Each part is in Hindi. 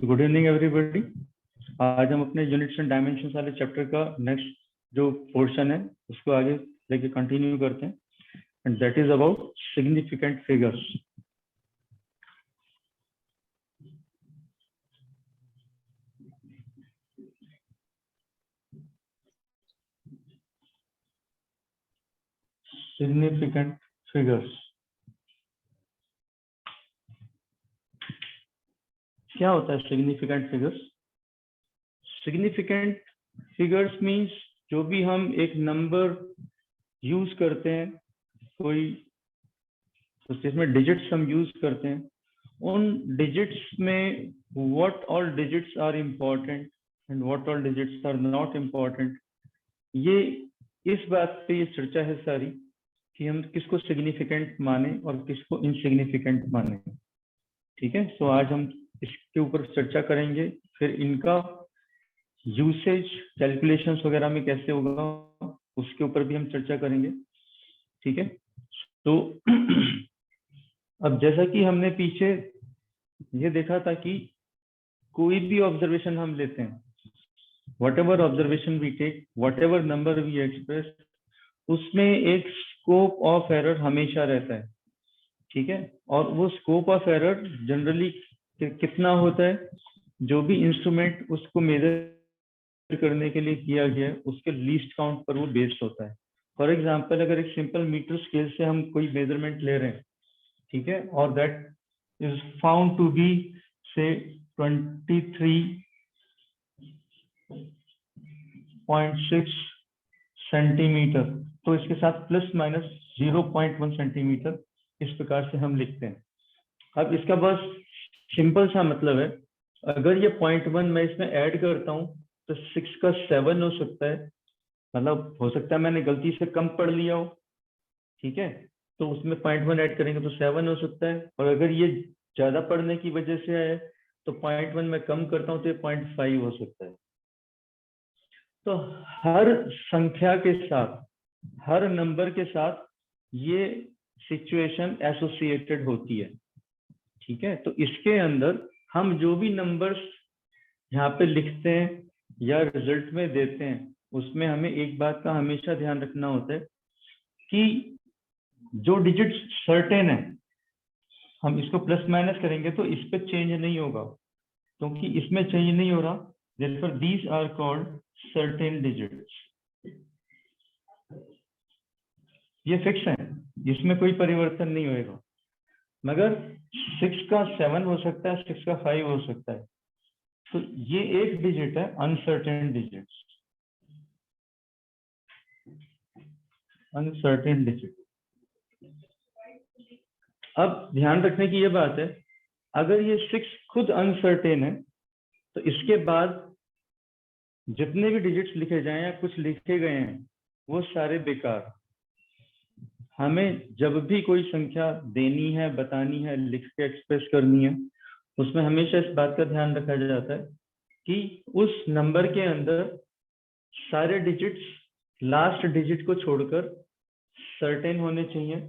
Good evening everybody. आज हम अपने यूनिट्स एंड डायमेंशंस वाले चैप्टर का नेक्स्ट जो पोर्शन है उसको आगे लेके कंटिन्यू करते हैं, and that is about significant figures. Significant figures क्या होता है? Significant figures, significant figures means जो भी हम एक नंबर यूज करते हैं, कोई जिसमें डिजिट्स हम यूज करते हैं, उन डिजिट्स में what all digits are important and what all digits are not important. ये इस बात पे ये चर्चा है सारी कि हम किसको सिग्निफिकेंट माने और किसको इनसिग्निफिकेंट माने। ठीक है, तो आज हम इसके ऊपर चर्चा करेंगे, फिर इनका यूसेज कैलकुलेशंस वगैरह में कैसे होगा उसके ऊपर भी हम चर्चा करेंगे। ठीक है, तो अब जैसा कि हमने पीछे ये देखा था कि कोई भी ऑब्जर्वेशन हम लेते हैं, whatever observation we take, whatever number we express, उसमें एक स्कोप ऑफ एरर हमेशा रहता है। ठीक है, और वो स्कोप ऑफ एरर जनरली कितना होता है? जो भी इंस्ट्रूमेंट उसको मेजर करने के लिए किया गया है उसके लीस्ट काउंट पर वो बेस्ड होता है। फॉर एग्जांपल, अगर एक सिंपल मीटर स्केल से हम कोई मेजरमेंट ले रहे हैं, ठीक है, और that is found to be से 23.6 सेंटीमीटर, तो इसके साथ प्लस माइनस 0.1 सेंटीमीटर इस प्रकार से हम लिखते हैं। अब इसका बस सिंपल सा मतलब है, अगर ये 0.1 मैं इसमें ऐड करता हूँ तो 6 का 7 हो सकता है, मतलब हो सकता है मैंने गलती से कम पढ़ लिया हो। ठीक है, तो उसमें 0.1 ऐड करेंगे तो 7 हो सकता है, और अगर ये ज्यादा पढ़ने की वजह से है तो 0.1 मैं कम करता हूँ तो ये 0.5 हो सकता है। तो हर संख्या के साथ, हर नंबर के साथ ये सिचुएशन एसोसिएटेड होती है। ठीक है, तो इसके अंदर हम जो भी नंबर्स यहाँ पे लिखते हैं या रिजल्ट में देते हैं, उसमें हमें एक बात का हमेशा ध्यान रखना होता है कि जो डिजिट सर्टेन है, हम इसको प्लस माइनस करेंगे तो इस पे चेंज नहीं होगा, क्योंकि इसमें चेंज नहीं हो रहा, therefore these are called certain digits। ये फिक्स है, इसमें कोई परिवर्तन नहीं होगा, मगर 6 का 7 हो सकता है, 6 का 5 हो सकता है, तो ये एक डिजिट है अनसर्टेन डिजिट। Uncertain digit. अब ध्यान रखने की ये बात है, अगर ये 6 खुद अनसर्टेन है तो इसके बाद जितने भी डिजिट्स लिखे जाएं या कुछ लिखे गए हैं वो सारे बेकार। हमें जब भी कोई संख्या देनी है, बतानी है, लिख के एक्सप्रेस करनी है, उसमें हमेशा इस बात का ध्यान रखा जाता है कि उस नंबर के अंदर सारे डिजिट्स लास्ट डिजिट को छोड़कर सर्टेन होने चाहिए,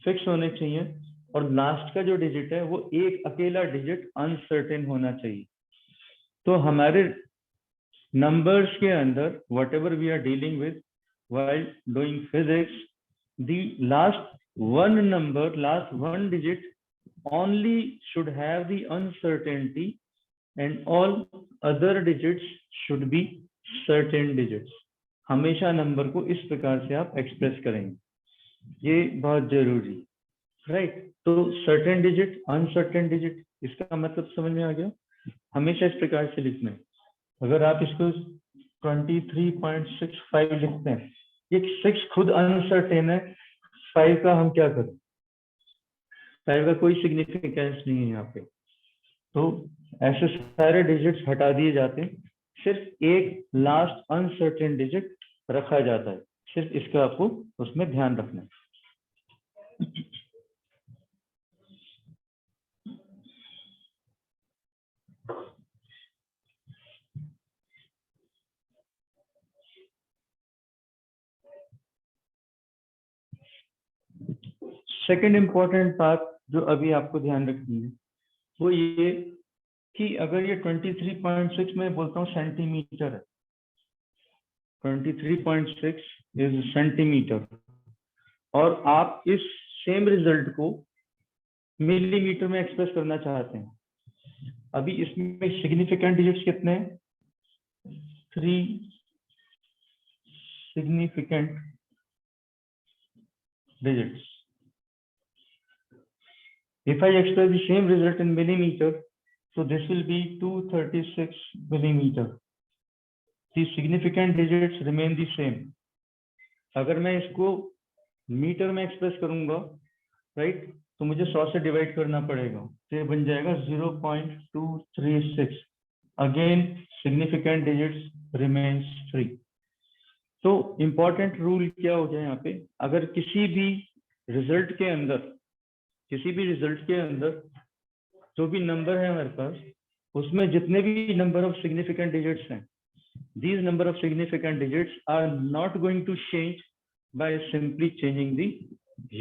फिक्स होने चाहिए, और लास्ट का जो डिजिट है वो एक अकेला डिजिट अनसर्टेन होना चाहिए। तो हमारे नंबर्स के अंदर whatever we are dealing with while doing physics, the last one number, last one digit only should have the uncertainty and all other digits should be certain digits। हमेशा नंबर को इस प्रकार से आप एक्सप्रेस करेंगे, ये बहुत जरूरी, राइट। तो सर्टेन डिजिट, अनसर्टेन डिजिट, इसका मतलब समझ में आ गया? हमेशा इस प्रकार से लिखना है। अगर आप इसको 23.65 लिखते हैं, ये 6 खुद अनसर्टेन है, 5 का हम क्या करें? 5 का कोई सिग्निफिकेंस नहीं है यहाँ पे, तो ऐसे सारे डिजिट्स हटा दिए जाते हैं, सिर्फ एक लास्ट अनसर्टेन डिजिट रखा जाता है। सिर्फ इसका आपको उसमें ध्यान रखना है। सेकेंड इंपॉर्टेंट बात जो अभी आपको ध्यान रखनी है वो ये कि अगर ये 23.6 में बोलता हूँ सेंटीमीटर है, 23.6 इज सेंटीमीटर, और आप इस सेम रिजल्ट को मिलीमीटर में एक्सप्रेस करना चाहते हैं, अभी इसमें सिग्निफिकेंट डिजिट्स कितने हैं? 3 significant digits. If I express the same result in millimeter, so this will be 236 millimeter. The significant digits remain the same. अगर मैं इसको मीटर में एक्सप्रेस करूंगा, राइट, तो मुझे 100 से डिवाइड करना पड़ेगा, तो ये बन जाएगा 0.236. Again significant digits remains 3. तो इंपॉर्टेंट रूल क्या हो गया यहाँ पे, अगर किसी भी रिजल्ट के अंदर जो भी नंबर है हमारे पास, उसमें जितने भी नंबर ऑफ सिग्निफिकेंट डिजिट्स हैं, these number of significant digits are not going to change by simply changing the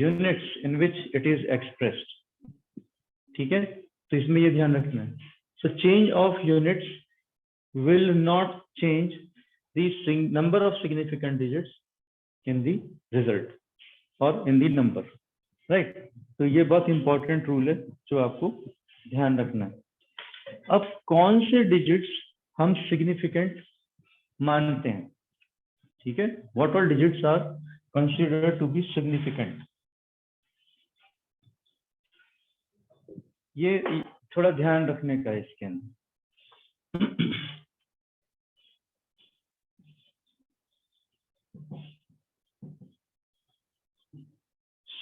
units in which it is expressed. ठीक है, तो इसमें ये ध्यान रखना है. So change of units will not change the number of significant digits in the result or in the number, right? तो ये बहुत इंपॉर्टेंट रूल है जो आपको ध्यान रखना है. अब कौन से डिजिट्स हम सिग्निफिकेंट मानते हैं? ठीक है, what all digits are considered to be significant. ये थोड़ा ध्यान रखने का है इसके अंदर.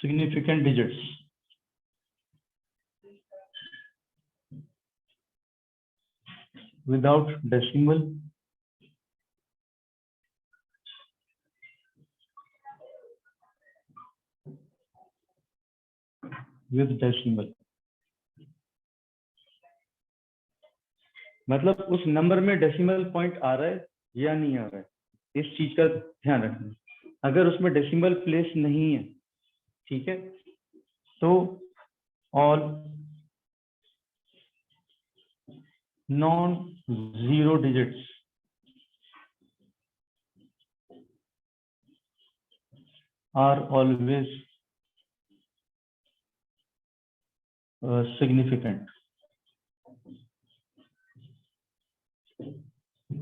significant digits. Without decimal, with decimal. मतलब उस नंबर में डेसिमल पॉइंट आ रहा है या नहीं आ रहा है, इस चीज का ध्यान रखना. अगर उसमें डेसिमल प्लेस नहीं है, ठीक है, तो all non zero digits are always significant.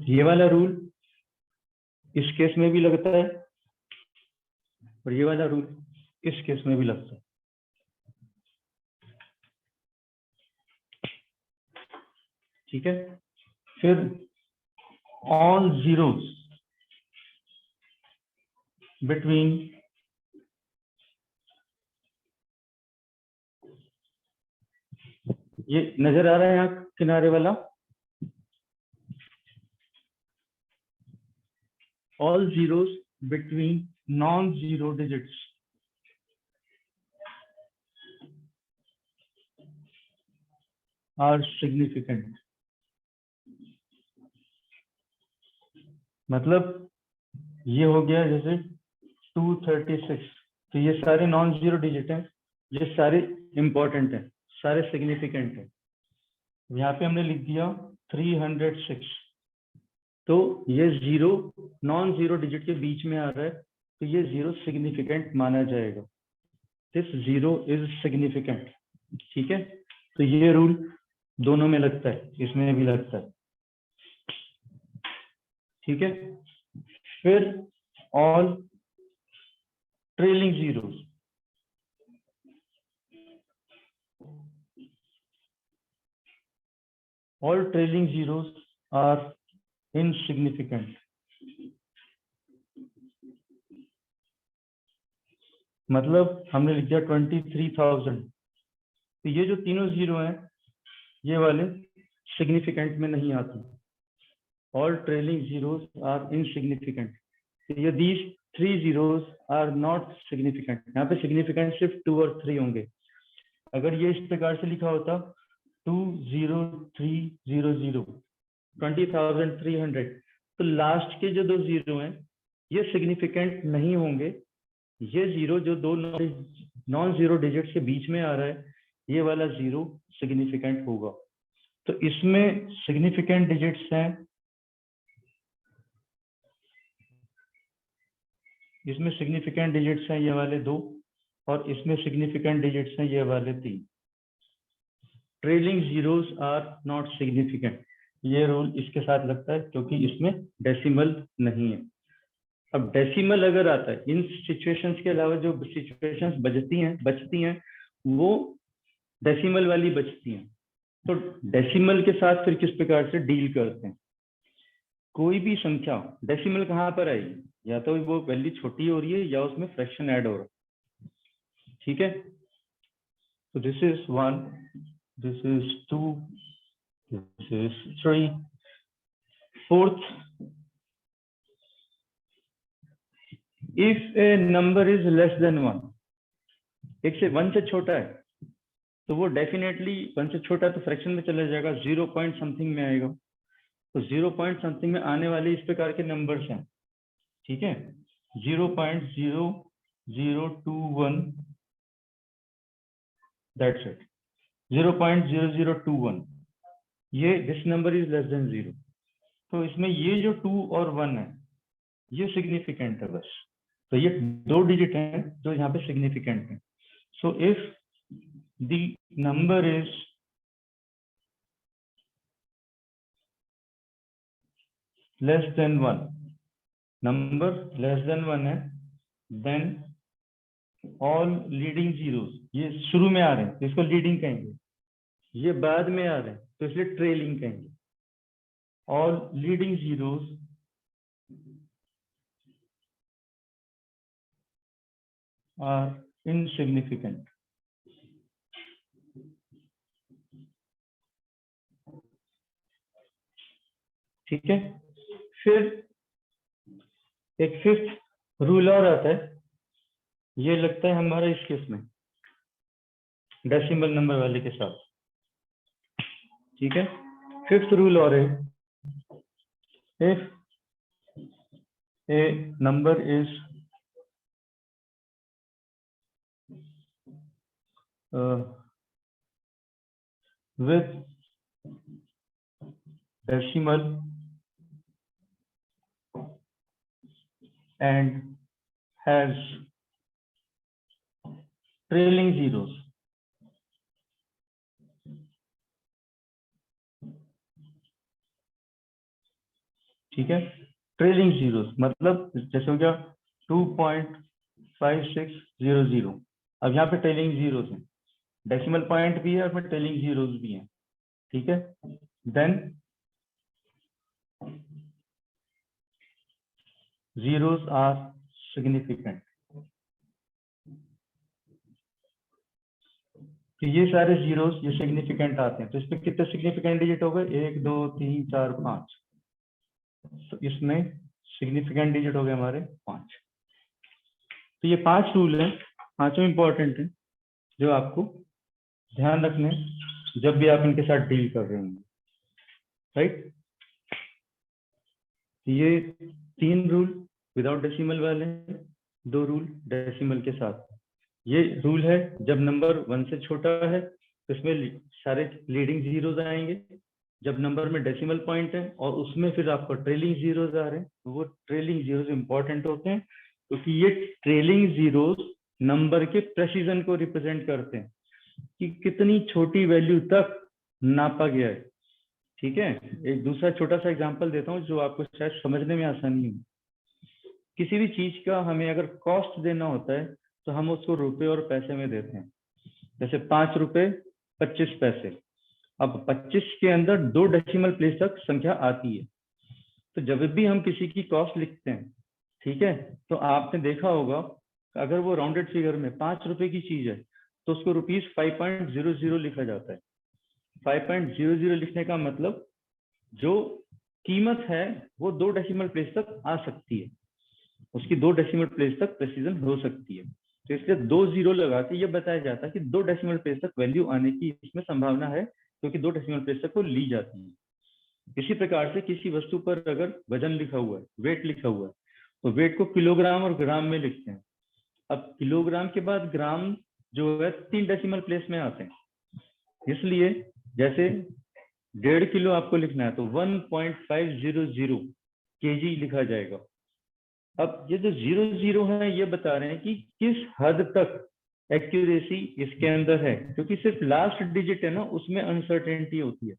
ये वाला रूल इस केस में भी लगता है और ये वाला रूल इस केस में भी लगता है. ठीक है, फिर ऑल जीरोस बिटवीन ये नजर आ रहा है यहाँ किनारे वाला, all zeros between non-zero digits are significant. मतलब ये हो गया जैसे 236, तो ये सारे नॉन जीरो डिजिट हैं, ये सारे इंपॉर्टेंट हैं, सारे सिग्निफिकेंट हैं. यहाँ पे हमने लिख दिया 306, तो ये जीरो नॉन जीरो डिजिट के बीच में आ रहा है, तो ये जीरो सिग्निफिकेंट माना जाएगा. This zero is significant. ठीक है, तो ये रूल दोनों में लगता है, इसमें भी लगता है. ठीक है, फिर all trailing zeros, all trailing zeros are insignificant. मतलब हमने लिख दिया 23,000, तो ये जो तीनों जीरो हैं ये वाले सिग्निफिकेंट में नहीं आते. All trailing zeros are insignificant. ये these 3 zeros are not significant. यहाँ पे सिग्निफिकेंट सिर्फ 2 और 3 होंगे. अगर ये इस प्रकार से लिखा होता 20300 20,300, तो लास्ट के जो 2 जीरो हैं ये सिग्निफिकेंट नहीं होंगे. ये जीरो जो 2 नॉन जीरो डिजिट के बीच में आ रहा है, ये वाला जीरो सिग्निफिकेंट होगा. तो इसमें सिग्निफिकेंट डिजिट्स हैं, इसमें सिग्निफिकेंट डिजिट्स हैं ये वाले 2, और इसमें सिग्निफिकेंट डिजिट्स हैं ये वाले 3। Trailing zeros are not significant, ये रूल इसके साथ लगता है क्योंकि इसमें डेसिमल नहीं है। अब डेसिमल अगर आता है, इन सिचुएशंस के अलावा जो सिचुएशंस बचती हैं वो डेसिमल वाली बचती हैं। तो डेसिमल के साथ फिर किस प्रकार से डील करते हैं? कोई भी संख्या डेसिमल कहाँ पर आएगी, या तो वो वैल्यू छोटी हो रही है या उसमें फ्रैक्शन ऐड हो रहा है, ठीक है। तो this is 1, this is 2, this is 3, fourth, if A number is less than 1, 1 से छोटा है तो वो डेफिनेटली 1 से छोटा तो फ्रैक्शन में चला जाएगा, 0 पॉइंट समथिंग में आएगा। तो 0 पॉइंट समथिंग में आने वाले इस प्रकार के नंबर्स हैं, ठीक है। 0.0021, दैट्स इट, 0.0021, ये this number is less than 0। तो इसमें ये जो 2 और 1 है ये सिग्निफिकेंट है बस। तो ये 2 डिजिट हैं जो यहाँ पे सिग्निफिकेंट है। So if the number is less than 1, number less than 1 है, देन ऑल लीडिंग जीरोस, ये शुरू में आ रहे हैं तो इसको लीडिंग कहेंगे, ये बाद में आ रहे हैं तो इसलिए ट्रेलिंग कहेंगे। All leading zeros are insignificant, ठीक है। फिर एक 5th रूल और आता है, ये लगता है हमारा इस केस में डेसिमल नंबर वाले के साथ, ठीक है। 5th रूल और है, if A number is with decimal and has trailing zeros, ठीक है। ट्रेलिंग जीरोस मतलब जैसे हो गया 2.5600, अब यहाँ पे ट्रेलिंग जीरोस हैं, डेसिमल पॉइंट भी है और फिर ट्रेलिंग जीरोस भी हैं, ठीक है। देन जीरोस आर सिग्निफिकेंट, तो ये सारे जीरोस ये सिग्निफिकेंट आते हैं। तो इसमें कितने सिग्निफिकेंट डिजिट हो गए, 1 2 3 4 5, तो इसमें सिग्निफिकेंट डिजिट हो गए हमारे 5। तो ये 5 रूल हैं, पांचों इंपॉर्टेंट हैं जो आपको ध्यान रखने जब भी आप इनके साथ डील कर रहे होंगे, राइट। ये 3 रूल विदाउट डेसिमल वाले, 2 रूल डेसिमल के साथ। ये रूल है जब नंबर 1 से छोटा है तो इसमें सारे लीडिंग जीरोज आएंगे, जब नंबर में डेसिमल पॉइंट है और उसमें फिर आपको ट्रेलिंग जीरोज आ रहे हैं, तो वो ट्रेलिंग जीरोज इंपॉर्टेंट होते हैं क्योंकि ये ट्रेलिंग जीरोज नंबर के प्रेसिजन को रिप्रेजेंट करते हैं कि कितनी छोटी वैल्यू तक नापा गया है, ठीक है। एक दूसरा छोटा सा एग्जांपल देता हूँ जो आपको शायद समझने में आसानी हो। किसी भी चीज का हमें अगर कॉस्ट देना होता है तो हम उसको रुपए और पैसे में देते हैं, जैसे 5 रुपए 25 पैसे। अब 25 के अंदर 2 डेसिमल प्लेस तक संख्या आती है, तो जब भी हम किसी की कॉस्ट लिखते हैं, ठीक है, तो आपने देखा होगा अगर वो राउंडेड फिगर में 5 रुपए की चीज है तो उसको ₹5.00 लिखा जाता है। 5.00 लिखने का मतलब जो कीमत है वो 2 डेसिमल प्लेस तक आ सकती है, उसकी 2 डेसिमल प्लेस तक प्रेसिजन हो सकती है। तो इसलिए 2 जीरो लगा के ये बताया जाता है कि 2 डेसिमल प्लेस तक वैल्यू आने की इसमें संभावना है क्योंकि 2 डेसिमल प्लेस तक वो ली जाती है। इसी प्रकार से किसी वस्तु पर अगर वजन लिखा हुआ है, वेट लिखा हुआ है, तो वेट को किलोग्राम और ग्राम में लिखते हैं। अब किलोग्राम के बाद ग्राम जो है 3 डेसिमल प्लेस में आते हैं, इसलिए जैसे 1.5 किलो आपको लिखना है तो 1.500 kg लिखा जाएगा। अब ये जो 00 है ये बता रहे हैं कि किस हद तक एक्यूरेसी इसके अंदर है, क्योंकि सिर्फ लास्ट डिजिट है ना उसमें अनसर्टेनिटी होती है।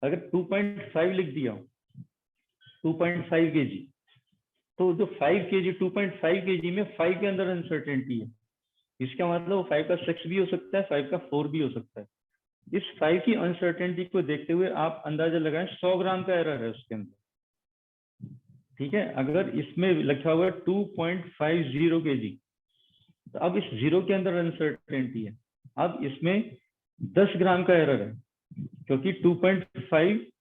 अगर 2.5 लिख दिया 2.5 kg, तो जो 5 kg 2.5 kg में 5 के अंदर अनसर्टेनिटी है, इसका मतलब 5 का 6 भी हो सकता है, 5 का 4 भी हो सकता है। इस 5 की अनसर्टेनिटी को देखते हुए आप अंदाजा लगाएं 100 ग्राम का एरर है उसके अंदर। ठीक है, अगर इसमें लिखा हुआ है 2.50 kg, तो अब इस जीरो के अंदर अनसर्टेनिटी है। अब इसमें 10 ग्राम का एरर है, क्योंकि 2.50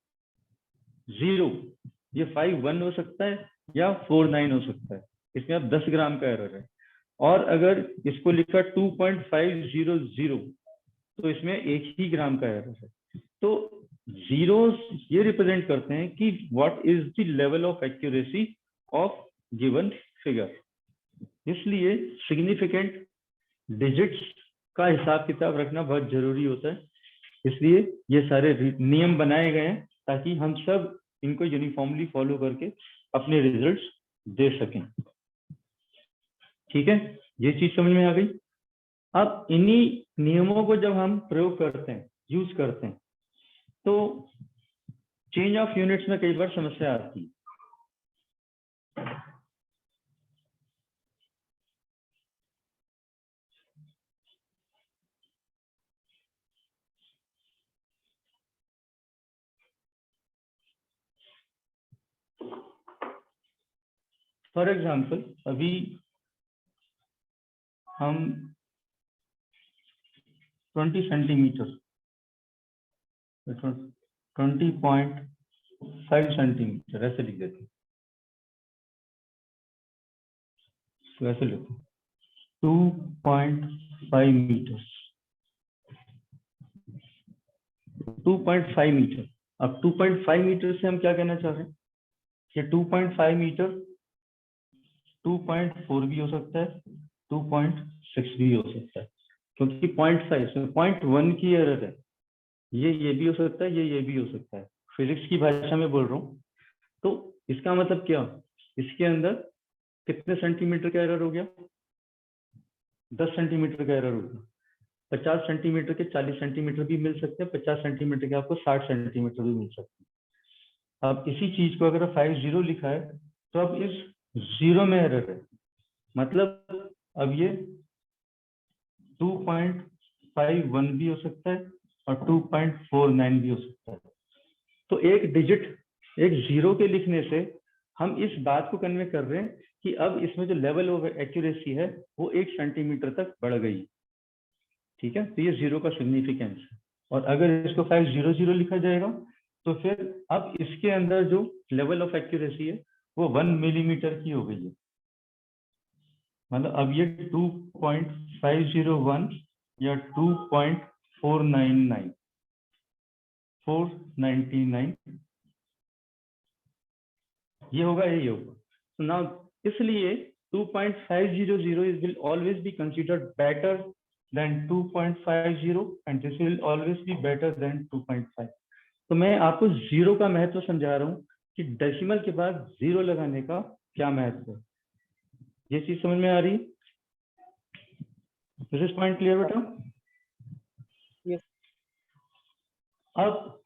ये 51 हो सकता है या 49 हो सकता है, इसमें अब 10 ग्राम का एरर है। और अगर इसको लिखा 2.500, तो इसमें 1 ही ग्राम का एरर है। तो जीरो ये रिप्रेजेंट करते हैं कि what is the level of accuracy of given figure. इसलिए सिग्निफिकेंट डिजिट्स का हिसाब किताब रखना बहुत जरूरी होता है। इसलिए ये सारे नियम बनाए गए हैं ताकि हम सब इनको यूनिफॉर्मली फॉलो करके अपने रिजल्ट्स दे सकें। ठीक है, ये चीज समझ में आ गई। अब इन्हीं नियमों को जब हम प्रयोग करते हैं, यूज करते हैं, तो चेंज ऑफ यूनिट्स में कई बार समस्या आती है। फॉर एग्जाम्पल अभी हम 20 सेंटीमीटर 20.5 सेंटीमीटर ऐसे लिख देते हैं, तो ऐसे लिखो 2.5 मीटर 2.5 मीटर। अब 2.5 मीटर से हम क्या कहना चाह रहे हैं कि 2.5 मीटर 2.4 भी हो सकता है, 2.6 भी हो सकता है, क्योंकि 0.5 से 0.1 की एरर है। ये भी हो सकता है, ये भी हो सकता है। फिजिक्स की भाषा में बोल रहा हूँ। तो इसका मतलब क्या, इसके अंदर कितने सेंटीमीटर का एरर हो गया, 10 सेंटीमीटर का एरर हो गया। 50 सेंटीमीटर के 40 सेंटीमीटर भी मिल सकते हैं, 50 सेंटीमीटर के आपको 60 सेंटीमीटर भी मिल सकते हैं। अब इसी चीज को अगर 50 लिखा है, तो अब इस जीरो में एरर है, मतलब अब ये 2.51 भी हो सकता है और 2.49 भी हो सकता है। तो एक डिजिट, एक जीरो के लिखने से हम इस बात को कन्वे कर रहे हैं कि अब इसमें जो लेवल ऑफ एक्यूरेसी है वो 1 सेंटीमीटर तक बढ़ गई। ठीक है, तो ये जीरो का सिग्निफिकेंस है। और अगर इसको 500 लिखा जाएगा, तो फिर अब इसके अंदर जो लेवल ऑफ एक्यूरेसी है वो 1 मिलीमीटर की हो गई है। मतलब अब ये 2.501 या 499 ये होगा, यही होगा। तो नाउ इसलिए 2.500 will always be considered better than 2.50 and this will always be better than 2.5। तो मैं आपको जीरो का महत्व समझा रहा हूँ कि डेसिमल के बाद जीरो लगाने का क्या महत्व है। ये चीज समझ में आ रही है? Is this point clear बेटा? Yes. अब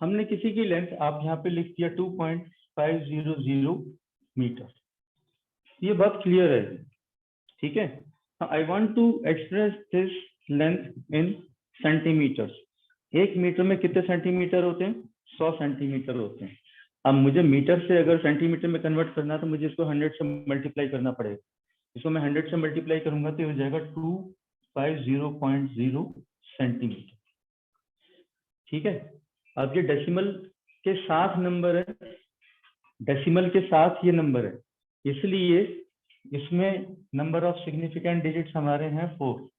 हमने किसी की लेंथ आप यहाँ पे लिख दिया 2.500 मीटर, ये बहुत क्लियर है। ठीक है, I want to express this length in centimetres. 1 metre में कितने सेंटीमीटर होते हैं? 100 सेंटीमीटर होते हैं। अब मुझे मीटर से अगर सेंटीमीटर में कन्वर्ट करना है तो मुझे इसको 100 से मल्टीप्लाई करना पड़ेगा। इसको मैं 100 से मल्टीप्लाई करूंगा तो हो जाएगा 250.0 सेंटीमीटर। ठीक है, अब ये डेसिमल के साथ नंबर है, डेसिमल के साथ ये नंबर है, इसलिए इसमें नंबर ऑफ सिग्निफिकेंट डिजिट्स हमारे हैं 4।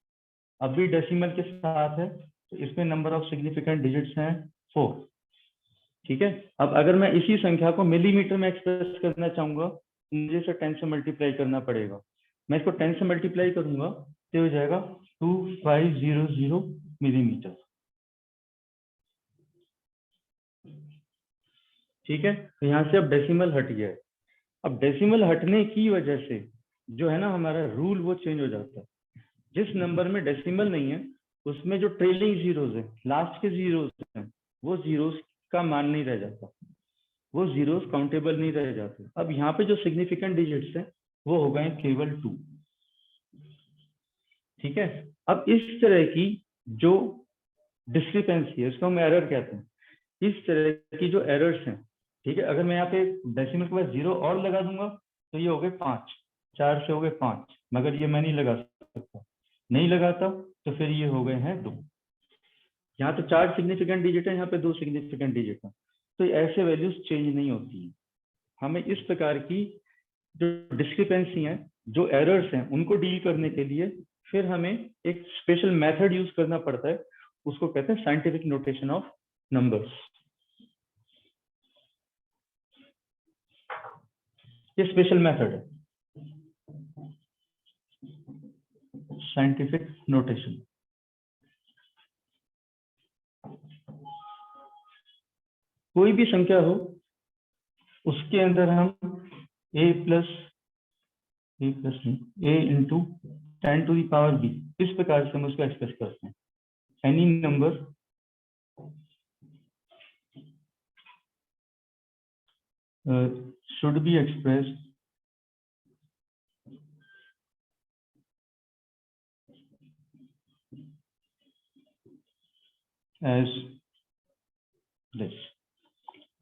अब भी डेसिमल के साथ है तो इसमें नंबर ऑफ सिग्निफिकेंट डिजिट्स हैं 4। ठीक है, अब अगर मैं इसी संख्या को मिलीमीटर में एक्सप्रेस करना चाहूंगा तो मुझे इसे 10 से मल्टीप्लाई करना पड़ेगा। मैं इसको 10 से मल्टीप्लाई करूंगा तो हो जाएगा 2500 मिलीमीटर। ठीक है, तो यहाँ से अब डेसिमल हट गया है। अब डेसिमल हटने की वजह से जो है ना हमारा रूल वो चेंज हो जाता है। जिस नंबर में डेसिमल नहीं है उसमें जो ट्रेलिंग जीरोज है, लास्ट के जीरोज हैं, वो जीरोज का मान नहीं रह जाता, वो जीरोज काउंटेबल नहीं रह जाते। अब यहाँ पे जो सिग्निफिकेंट डिजिट्स हैं वो हो गए केवल 2। ठीक है, अब इस तरह की जो डिस्क्रिपेंसी है उसको हम एरर कहते हैं। इस तरह की जो एरर्स हैं, ठीक है, अगर मैं यहाँ पे डेसिमल के बाद 0 और लगा दूंगा तो ये हो गए 5, 4 से हो गए 5, मगर ये मैं नहीं लगा सकता, नहीं लगाता तो फिर ये हो गए हैं 2। यहाँ तो 4 सिग्निफिकेंट डिजिट है, यहाँ पे 2 सिग्निफिकेंट डिजिट है, तो ऐसे वैल्यूज चेंज नहीं होती है। हमें इस प्रकार की जो डिस्क्रिपेंसी है, जो एरर्स हैं, उनको डील करने के लिए फिर हमें एक स्पेशल मेथड यूज करना पड़ता है, उसको कहते हैं साइंटिफिक नोटेशन ऑफ नंबर्स। ये स्पेशल मेथड है, साइंटिफिक नोटेशन। कोई भी संख्या हो उसके अंदर हम a into 10 to the power b, इस प्रकार से हम उसको एक्सप्रेस करते हैं। Any number should be expressed as this।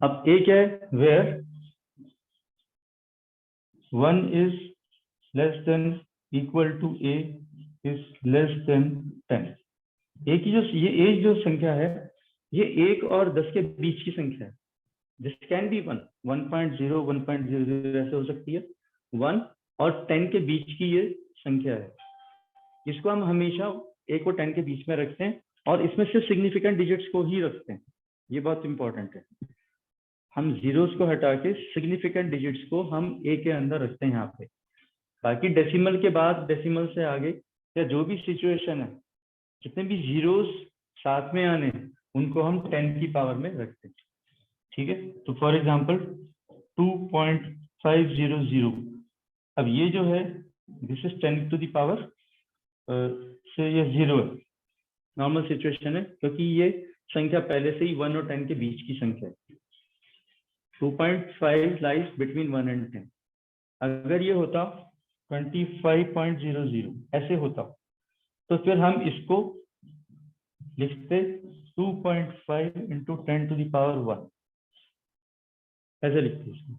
अब a क्या है, where 1 is less than equal to a is less than 10। a की ये जो संख्या है ये 1 और 10 के बीच की संख्या है। दिस कैन बी 1, 1.0, 1.00 ऐसे हो सकती है। 1 और 10 के बीच की ये संख्या है, इसको हम हमेशा 1 और 10 के बीच में रखते हैं और इसमें सिर्फ सिग्निफिकेंट डिजिट्स को ही रखते हैं। ये बहुत इंपॉर्टेंट है, हम जीरोस को हटा के सिग्निफिकेंट डिजिट्स को हम ए के अंदर रखते हैं यहाँ पे। बाकी डेसिमल के बाद, डेसिमल से आगे या जो भी सिचुएशन है, जितने भी जीरोस साथ में आने उनको हम 10 की पावर में रखते हैं। ठीक है, तो फॉर एग्जांपल 2.500, अब ये जो है this is 10 to the power से ये 0 है, नॉर्मल सिचुएशन है, क्योंकि ये संख्या पहले से ही 1 और 10 के बीच की संख्या है। 2.5 लाइज बिटवीन 1 एंड 10। अगर ये होता 25.00 ऐसे होता तो फिर हम इसको लिखते 2.5 इंटू 10 टू द पावर 1, ऐसे लिखते इसको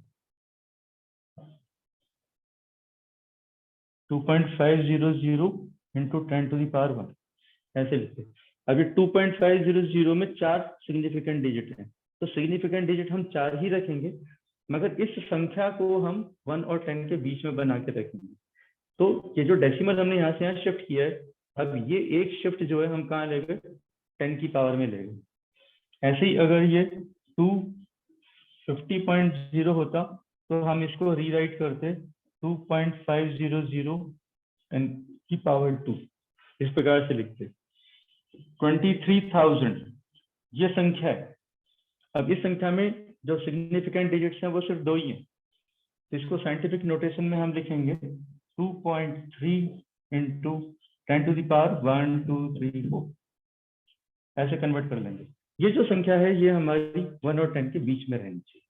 2.500 इंटू 10 टू द पावर 1, ऐसे लिखते। अभी 2.500 में 4 सिग्निफिकेंट डिजिट हैं, तो सिग्निफिकेंट डिजिट हम 4 ही रखेंगे, मगर इस संख्या को हम 1 और 10 के बीच में बना के रखेंगे। तो ये जो डेसिमल हमने यहाँ से यहाँ शिफ्ट किया है, अब ये एक शिफ्ट जो है हम कहाँ ले गए, 10 की पावर में ले गए। ऐसे ही अगर ये 250.0 होता तो हम इसको रीराइट करते 2.500 की पावर 2, इस प्रकार से लिखते। 23,000 ये संख्या है। अब इस संख्या में जो सिग्निफिकेंट डिजिट्स हैं वो सिर्फ 2 ही हैं, तो इसको साइंटिफिक नोटेशन में हम लिखेंगे 2.3 इंटू 10 टू द पावर 1 2 3 4, ऐसे कन्वर्ट कर लेंगे। ये जो संख्या है ये हमारी 1 और 10 के बीच में रहनी चाहिए।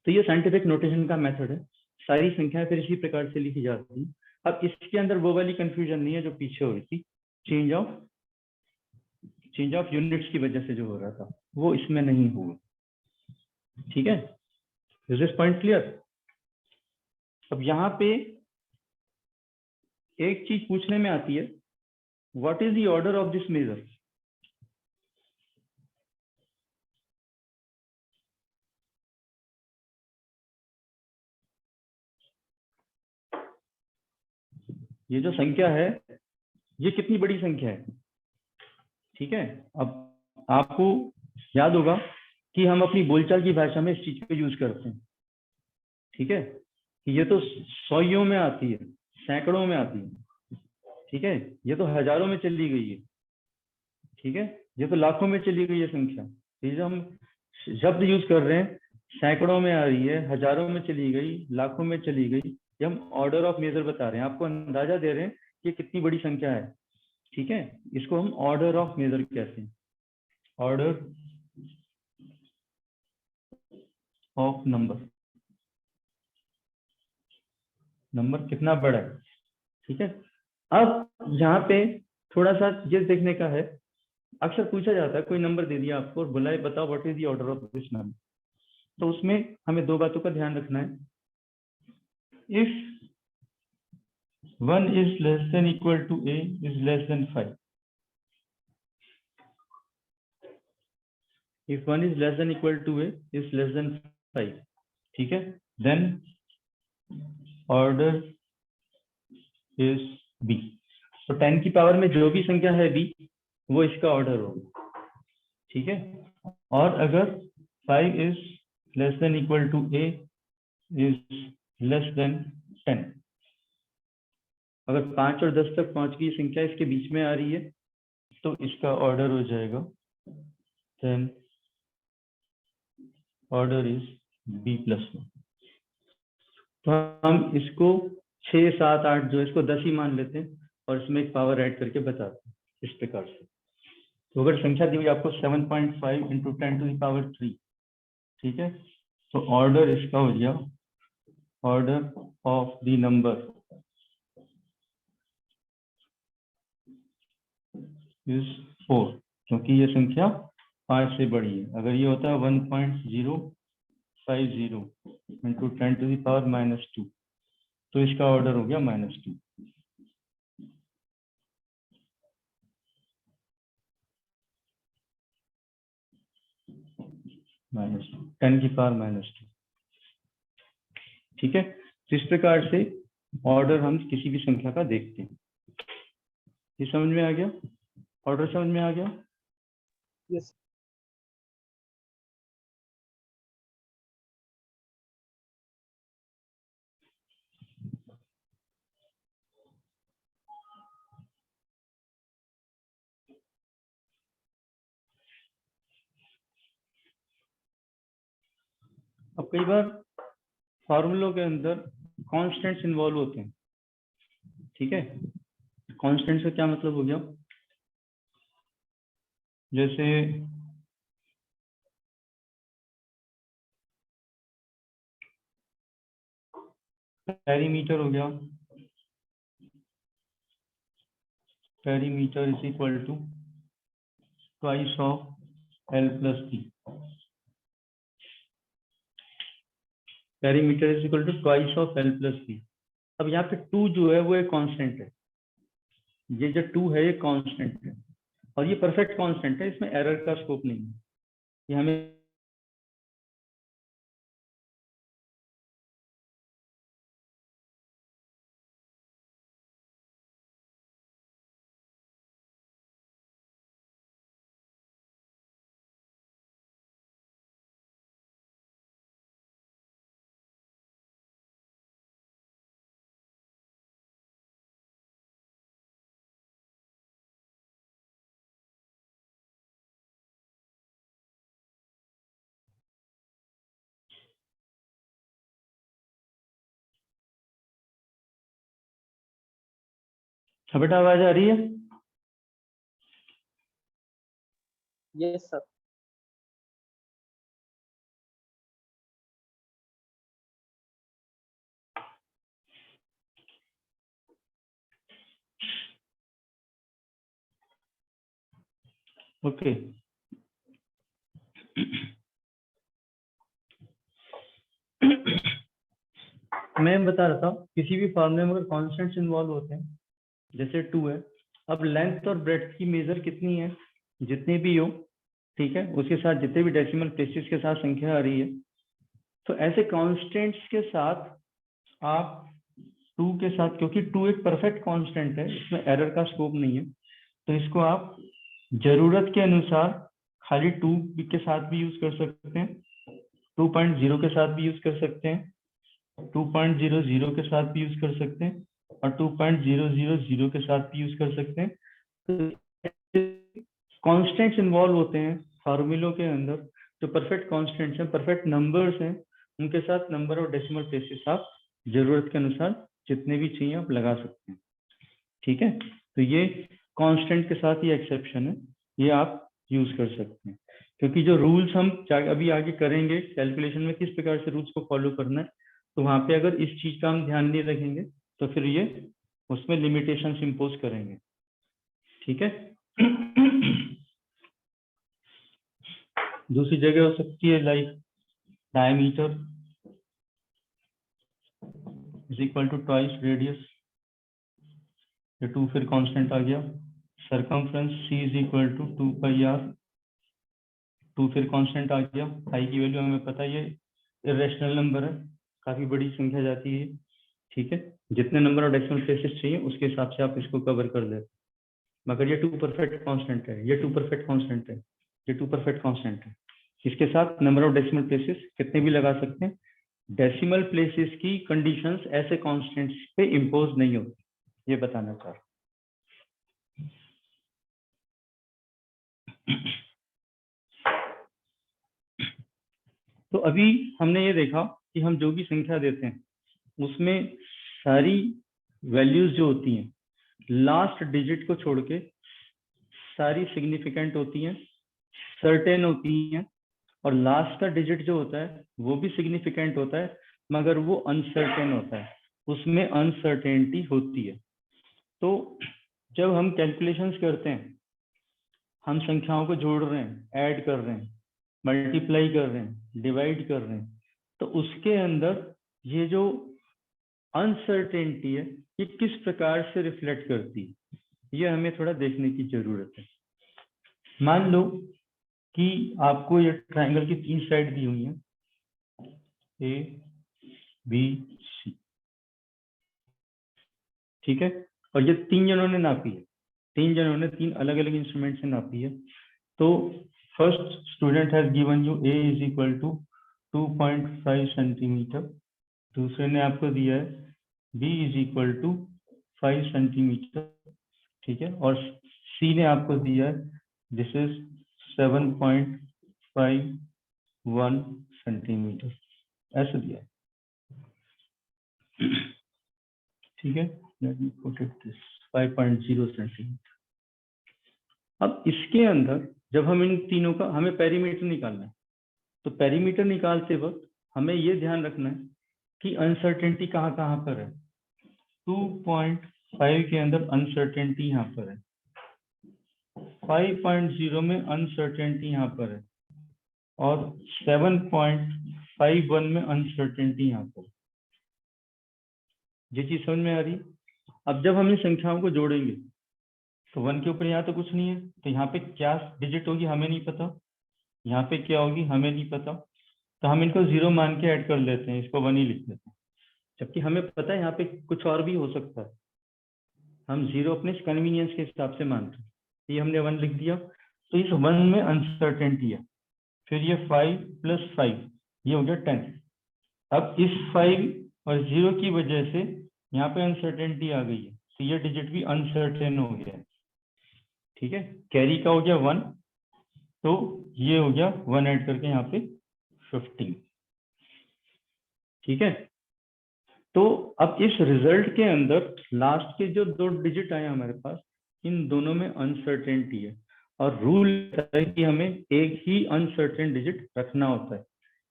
तो ये साइंटिफिक नोटेशन का मेथड है, सारी संख्याएं फिर इसी प्रकार से लिखी जाती है। अब इसके अंदर वो वाली कंफ्यूजन नहीं है जो पीछे हो रही थी, चेंज ऑफ यूनिट्स की वजह से जो हो रहा था वो इसमें नहीं हुआ। ठीक है, इज दिस पॉइंट क्लियर? अब यहाँ पे एक चीज पूछने में आती है, what is the order of this measure? ये जो संख्या है ये कितनी बड़ी संख्या है? ठीक है, अब आपको याद होगा कि हम अपनी बोलचाल की भाषा में इस चीज को यूज करते हैं। ठीक है, कि ये तो सौयों में आती है, सैकड़ों में आती है। ठीक है, ये तो हजारों में चली गई है। ठीक है, ये तो लाखों में चली गई है संख्या। ये जो हम शब्द यूज कर रहे हैं, सैकड़ों में आ रही है, हजारों में चली गई, लाखों में चली गई, ये हम ऑर्डर ऑफ मेजर बता रहे हैं, आपको अंदाजा दे रहे हैं कि कितनी बड़ी संख्या है। ठीक है, इसको हम ऑर्डर ऑफ मेजर कहते हैं, ऑर्डर ऑफ नंबर, नंबर कितना बड़ा है। ठीक है, अब यहाँ पे थोड़ा सा ये देखने का है, अक्सर पूछा जाता है कोई नंबर दे दिया आपको और बुलाए बताओ what is the order of this number, तो उसमें हमें दो बातों का ध्यान रखना है। If 1 is less than equal to a is less than 5, if 1 is less than equal to a is less than 5, ठीक है, then order is b, तो 10 की पावर में जो भी संख्या है b वो इसका ऑर्डर होगा। ठीक है, और अगर 5 is less than equal to a is less than 10, अगर 5 और 10 तक पहुंच गई संख्या इसके बीच में आ रही है तो इसका ऑर्डर हो जाएगा then order is b plus 1। तो हम इसको 6, 7, 8 जो इसको 10 ही मान लेते हैं और इसमें एक पावर ऐड करके बताते हैं इस प्रकार से। तो अगर संख्या दी हुई आपको 7.5 इंटू 10 टू द पावर 3, ठीक है, तो ऑर्डर इसका हो गया, order of the number is 4, क्योंकि ये संख्या 5 से बड़ी है। अगर ये होता है 1.050 इंटू 10 टू द पावर -2, तो इसका ऑर्डर हो गया -2। -10 की पावर -2। ठीक है, तो इस प्रकार से ऑर्डर हम किसी भी संख्या का देखते हैं। ये समझ में आ गया, ऑर्डर समझ में आ गया। Yes. अब कई बार फॉर्मूलों के अंदर कॉन्स्टेंट्स इन्वॉल्व होते हैं। ठीक है, कॉन्स्टेंट्स का क्या मतलब हो गया, जैसे पेरीमीटर हो गया, perimeter is equal to twice of L plus B, perimeter is equal to twice of L plus B. अब यहाँ पे 2 जो है वो एक कांस्टेंट है, ये जो 2 है ये कांस्टेंट है और ये परफेक्ट कांस्टेंट है, इसमें एरर का स्कोप नहीं है। ये हमें बेटा आवाज आ रही है? Yes, sir. ओके, मैं बता रहा था किसी भी फॉर्मूले में अगर कॉन्स्टेंट्स इन्वॉल्व होते हैं, जैसे 2 है, अब लेंथ और ब्रेड्थ की मेजर कितनी है, जितनी भी हो, ठीक है, उसके साथ जितने भी डेसिमल प्लेसेस के साथ संख्या आ रही है, तो ऐसे कांस्टेंट्स के साथ आप 2 के साथ, क्योंकि 2 एक परफेक्ट कांस्टेंट है, इसमें एरर का स्कोप नहीं है, तो इसको आप जरूरत के अनुसार खाली 2 के साथ भी यूज कर सकते हैं, 2.0 के साथ भी यूज कर सकते हैं, 2.00 के साथ भी यूज कर सकते हैं और 2.000 के साथ भी यूज कर सकते हैं। तो कॉन्स्टेंट्स इन्वॉल्व होते हैं फार्मूलों के अंदर, जो परफेक्ट कॉन्स्टेंट्स हैं, परफेक्ट नंबर्स हैं, उनके साथ नंबर ऑफ डेसिमल प्लेसेस आप जरूरत के अनुसार जितने भी चाहिए आप लगा सकते हैं। ठीक है, तो ये कांस्टेंट के साथ ये एक्सेप्शन है, ये आप यूज कर सकते हैं। क्योंकि जो रूल्स हम अभी आगे करेंगे कैलकुलेशन में किस प्रकार से रूल्स को फॉलो करना है, तो वहां पे अगर इस चीज का हम ध्यान नहीं रखेंगे तो फिर ये उसमें लिमिटेशंस इंपोज करेंगे। ठीक है। दूसरी जगह हो सकती है like diameter is equal to twice radius, ये 2 फिर कांस्टेंट आ गया। Circumference c is equal to 2 pi r, 2 फिर कांस्टेंट आ गया। पाई की वैल्यू हमें पता है ये इरेशनल नंबर है, काफी बड़ी संख्या जाती है। ठीक है, जितने नंबर ऑफ डेसिमल प्लेसेस चाहिए उसके हिसाब से आप इसको कवर कर लेते, मगर ये 2 परफेक्ट कांस्टेंट है, ये 2 परफेक्ट कांस्टेंट है, ये 2 परफेक्ट कांस्टेंट है। इसके साथ नंबर ऑफ डेसिमल प्लेसेस कितने भी लगा सकते हैं। डेसिमल प्लेसेस की कंडीशंस ऐसे कांस्टेंट्स पे इंपोज नहीं होती, ये बताना चाह रहा हूं। तो अभी हमने ये देखा कि हम जो भी संख्या देते हैं उसमें सारी वैल्यूज जो होती हैं लास्ट डिजिट को छोड़ के सारी सिग्निफिकेंट होती हैं, सर्टेन होती हैं, और लास्ट का डिजिट जो होता है वो भी सिग्निफिकेंट होता है मगर वो अनसर्टेन होता है, उसमें अनसर्टेनिटी होती है। तो जब हम कैलकुलेशंस करते हैं, हम संख्याओं को जोड़ रहे हैं, ऐड कर रहे हैं, मल्टीप्लाई कर रहे हैं, डिवाइड कर रहे हैं, तो उसके अंदर ये जो अनसर्टेनिटी है ये किस प्रकार से रिफ्लेक्ट करती है, ये हमें थोड़ा देखने की जरूरत है। मान लो कि आपको ये ट्रायंगल की 3 साइड दी हुई हैं, ए बी सी, ठीक है, और ये 3 जनों ने नापी है, 3 जनों ने 3 अलग अलग इंस्ट्रूमेंट से नापी है। तो first student has given you A is equal to 2.5 centimetre, दूसरे ने आपको दिया है b is equal to 5 centimetre, ठीक है, और c ने आपको दिया है दिस इज 7.51 सेंटीमीटर, ऐसे दिया है। ठीक है, let me put it this 5.0 centimetre. अब इसके अंदर जब हम इन तीनों का, हमें पेरीमीटर निकालना है, तो पेरीमीटर निकालते वक्त हमें ये ध्यान रखना है कि अनसर्टेनिटी कहाँ कहाँ पर है। 2.5 के अंदर अनसर्टेनिटी यहाँ पर है, 5.0 में अनसर्टेनिटी यहाँ पर है, और 7.51 में अनसर्टेनिटी यहाँ पर। ये चीज समझ में आ रही है। अब जब हम इन संख्याओं को जोड़ेंगे तो 1 के ऊपर यहाँ तो कुछ नहीं है, तो यहाँ पे क्या डिजिट होगी हमें नहीं पता, यहाँ पे क्या होगी हमें नहीं पता, तो हम इनको 0 मान के ऐड कर लेते हैं, इसको 1 ही लिख देते हैं, जबकि हमें पता है यहाँ पे कुछ और भी हो सकता है। हम 0 अपने कन्वीनियंस के हिसाब से मानते हैं, ये हमने 1 लिख दिया, तो इस 1 में अनसर्टेनिटी है। फिर ये 5 + 5 ये हो गया 10। अब इस 5 और 0 की वजह से यहाँ पे अनसर्टेनिटी आ गई है, तो ये डिजिट भी अनसर्टेन हो गया है। ठीक है, कैरी का हो गया 1, तो ये हो गया 1 ऐड करके यहाँ पे 15। ठीक है, तो अब इस रिजल्ट के अंदर लास्ट के जो 2 डिजिट आए हमारे पास, इन दोनों में अनसर्टेनिटी है, और रूल है कि हमें एक ही अनसर्टेन डिजिट रखना होता है।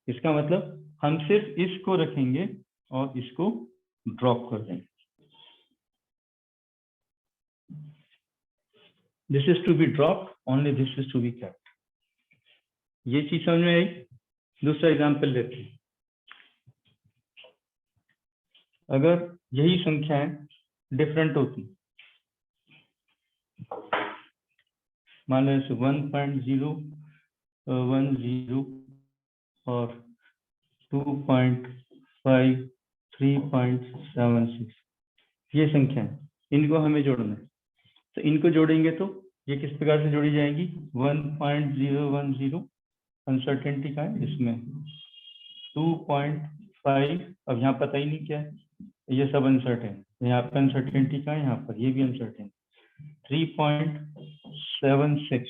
इसका मतलब हम सिर्फ इसको रखेंगे और इसको ड्रॉप कर देंगे। This is to be drop, only this is to be kept. ये चीज समझ में आई। दूसरा एग्जाम्पल लेते हैं। अगर यही संख्याएं डिफरेंट होती, मान लो 1.010 और 2.5 3.76, ये संख्या है, इनको हमें जोड़ना है। तो इनको जोड़ेंगे तो ये किस प्रकार से जोड़ी जाएंगी। 1.010 अनसर्टेनिटी का है इसमें, 2.5 अब यहाँ पता ही नहीं क्या है, ये सब अनसर्टेन, यहाँ पे अनसर्टेनिटी का है, यहाँ पर ये भी अनसर्टेन। 3.76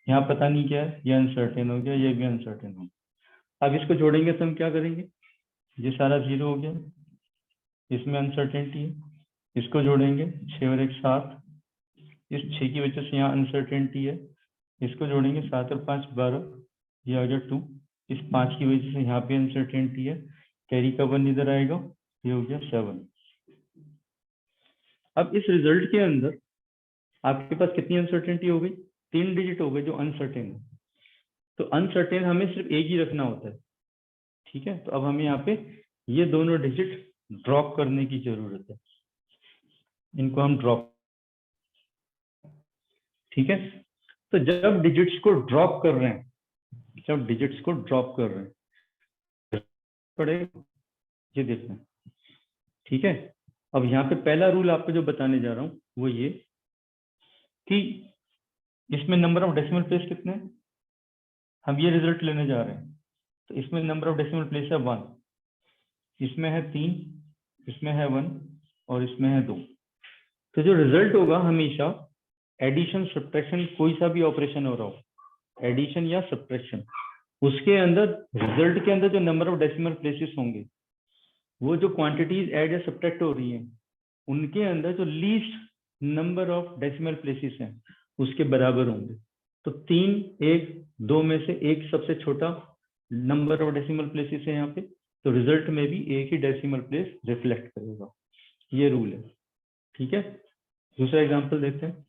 यहाँ पता नहीं क्या है, ये अनसर्टेन हो गया, ये भी अनसर्टेन हो गया। अब इसको जोड़ेंगे तो हम क्या करेंगे, ये सारा 0 हो गया, इसमें अनसर्टेनिटी है, इसको जोड़ेंगे 6 और 1 7, इस 6 की वजह से यहाँ अनसर्टेनिटी है, इसको जोड़ेंगे 7 और 5 12, ये आ गया 2, इस 5 की वजह से यहाँ पे अनसर्टेनिटी है, कैरी का 1 इधर आएगा, ये हो गया 7। अब इस रिजल्ट के अंदर आपके पास कितनी अनसर्टेनिटी हो गई, 3 डिजिट हो गए जो अनसर्टेन है। तो अनसर्टेन हमें सिर्फ एक ही रखना होता है, ठीक है। तो अब हमें यहाँ पे ये दोनों डिजिट ड्रॉप करने की जरूरत है, इनको हम ड्रॉप, ठीक है। तो जब डिजिट्स को ड्रॉप कर रहे हैं, जब डिजिट्स को ड्रॉप कर रहे हैं पड़ेगा, ये देखना, ठीक है। अब यहाँ पे पहला रूल आपको जो बताने जा रहा हूँ वो ये कि इसमें नंबर ऑफ डेसिमल प्लेस कितने हैं, हम ये रिजल्ट लेने जा रहे हैं। तो इसमें नंबर ऑफ डेसिमल प्लेस है 1, इसमें है 3, इसमें है 1 और इसमें है 2। तो जो रिजल्ट होगा हमेशा एडिशन सब्ट्रैक्शन, कोई सा भी ऑपरेशन हो रहा हो, एडिशन या सब्ट्रैक्शन, उसके अंदर रिजल्ट के अंदर जो नंबर ऑफ डेसिमल प्लेसेस होंगे, वो जो क्वांटिटीज ऐड या सब्ट्रैक्ट हो रही हैं उनके अंदर जो least number of decimal places हैं उसके बराबर होंगे। तो 3 1 2 में से एक सबसे छोटा नंबर ऑफ डेसिमल प्लेसेस है यहाँ पे, तो रिजल्ट में भी एक ही डेसिमल प्लेस रिफ्लेक्ट करेगा, ये रूल है, ठीक है। दूसरा एग्जांपल देखते हैं,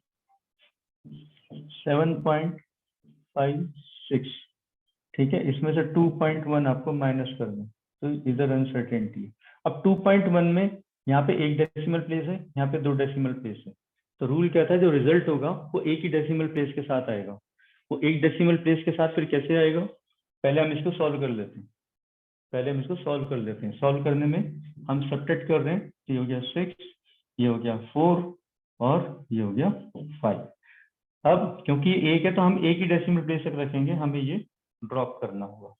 7.56, ठीक है, इसमें से 2.1 आपको माइनस करना है, तो इधर अनसर्टेनिटी है। अब 2.1 में यहाँ पे एक डेसिमल प्लेस है, यहाँ पे 2 डेसिमल प्लेस है, तो रूल कहता है जो रिजल्ट होगा वो एक ही डेसिमल प्लेस के साथ आएगा। वो एक डेसिमल प्लेस के साथ फिर कैसे आएगा, पहले हम इसको सॉल्व कर लेते हैं, सॉल्व करने में हम सब्ट्रैक्ट कर रहे हैं, ये हो गया 6, ये हो गया 4 और ये हो गया 5। अब क्योंकि ये एक है तो हम एक ही डेसिमल प्लेस तक रखेंगे, हमें ये ड्रॉप करना होगा।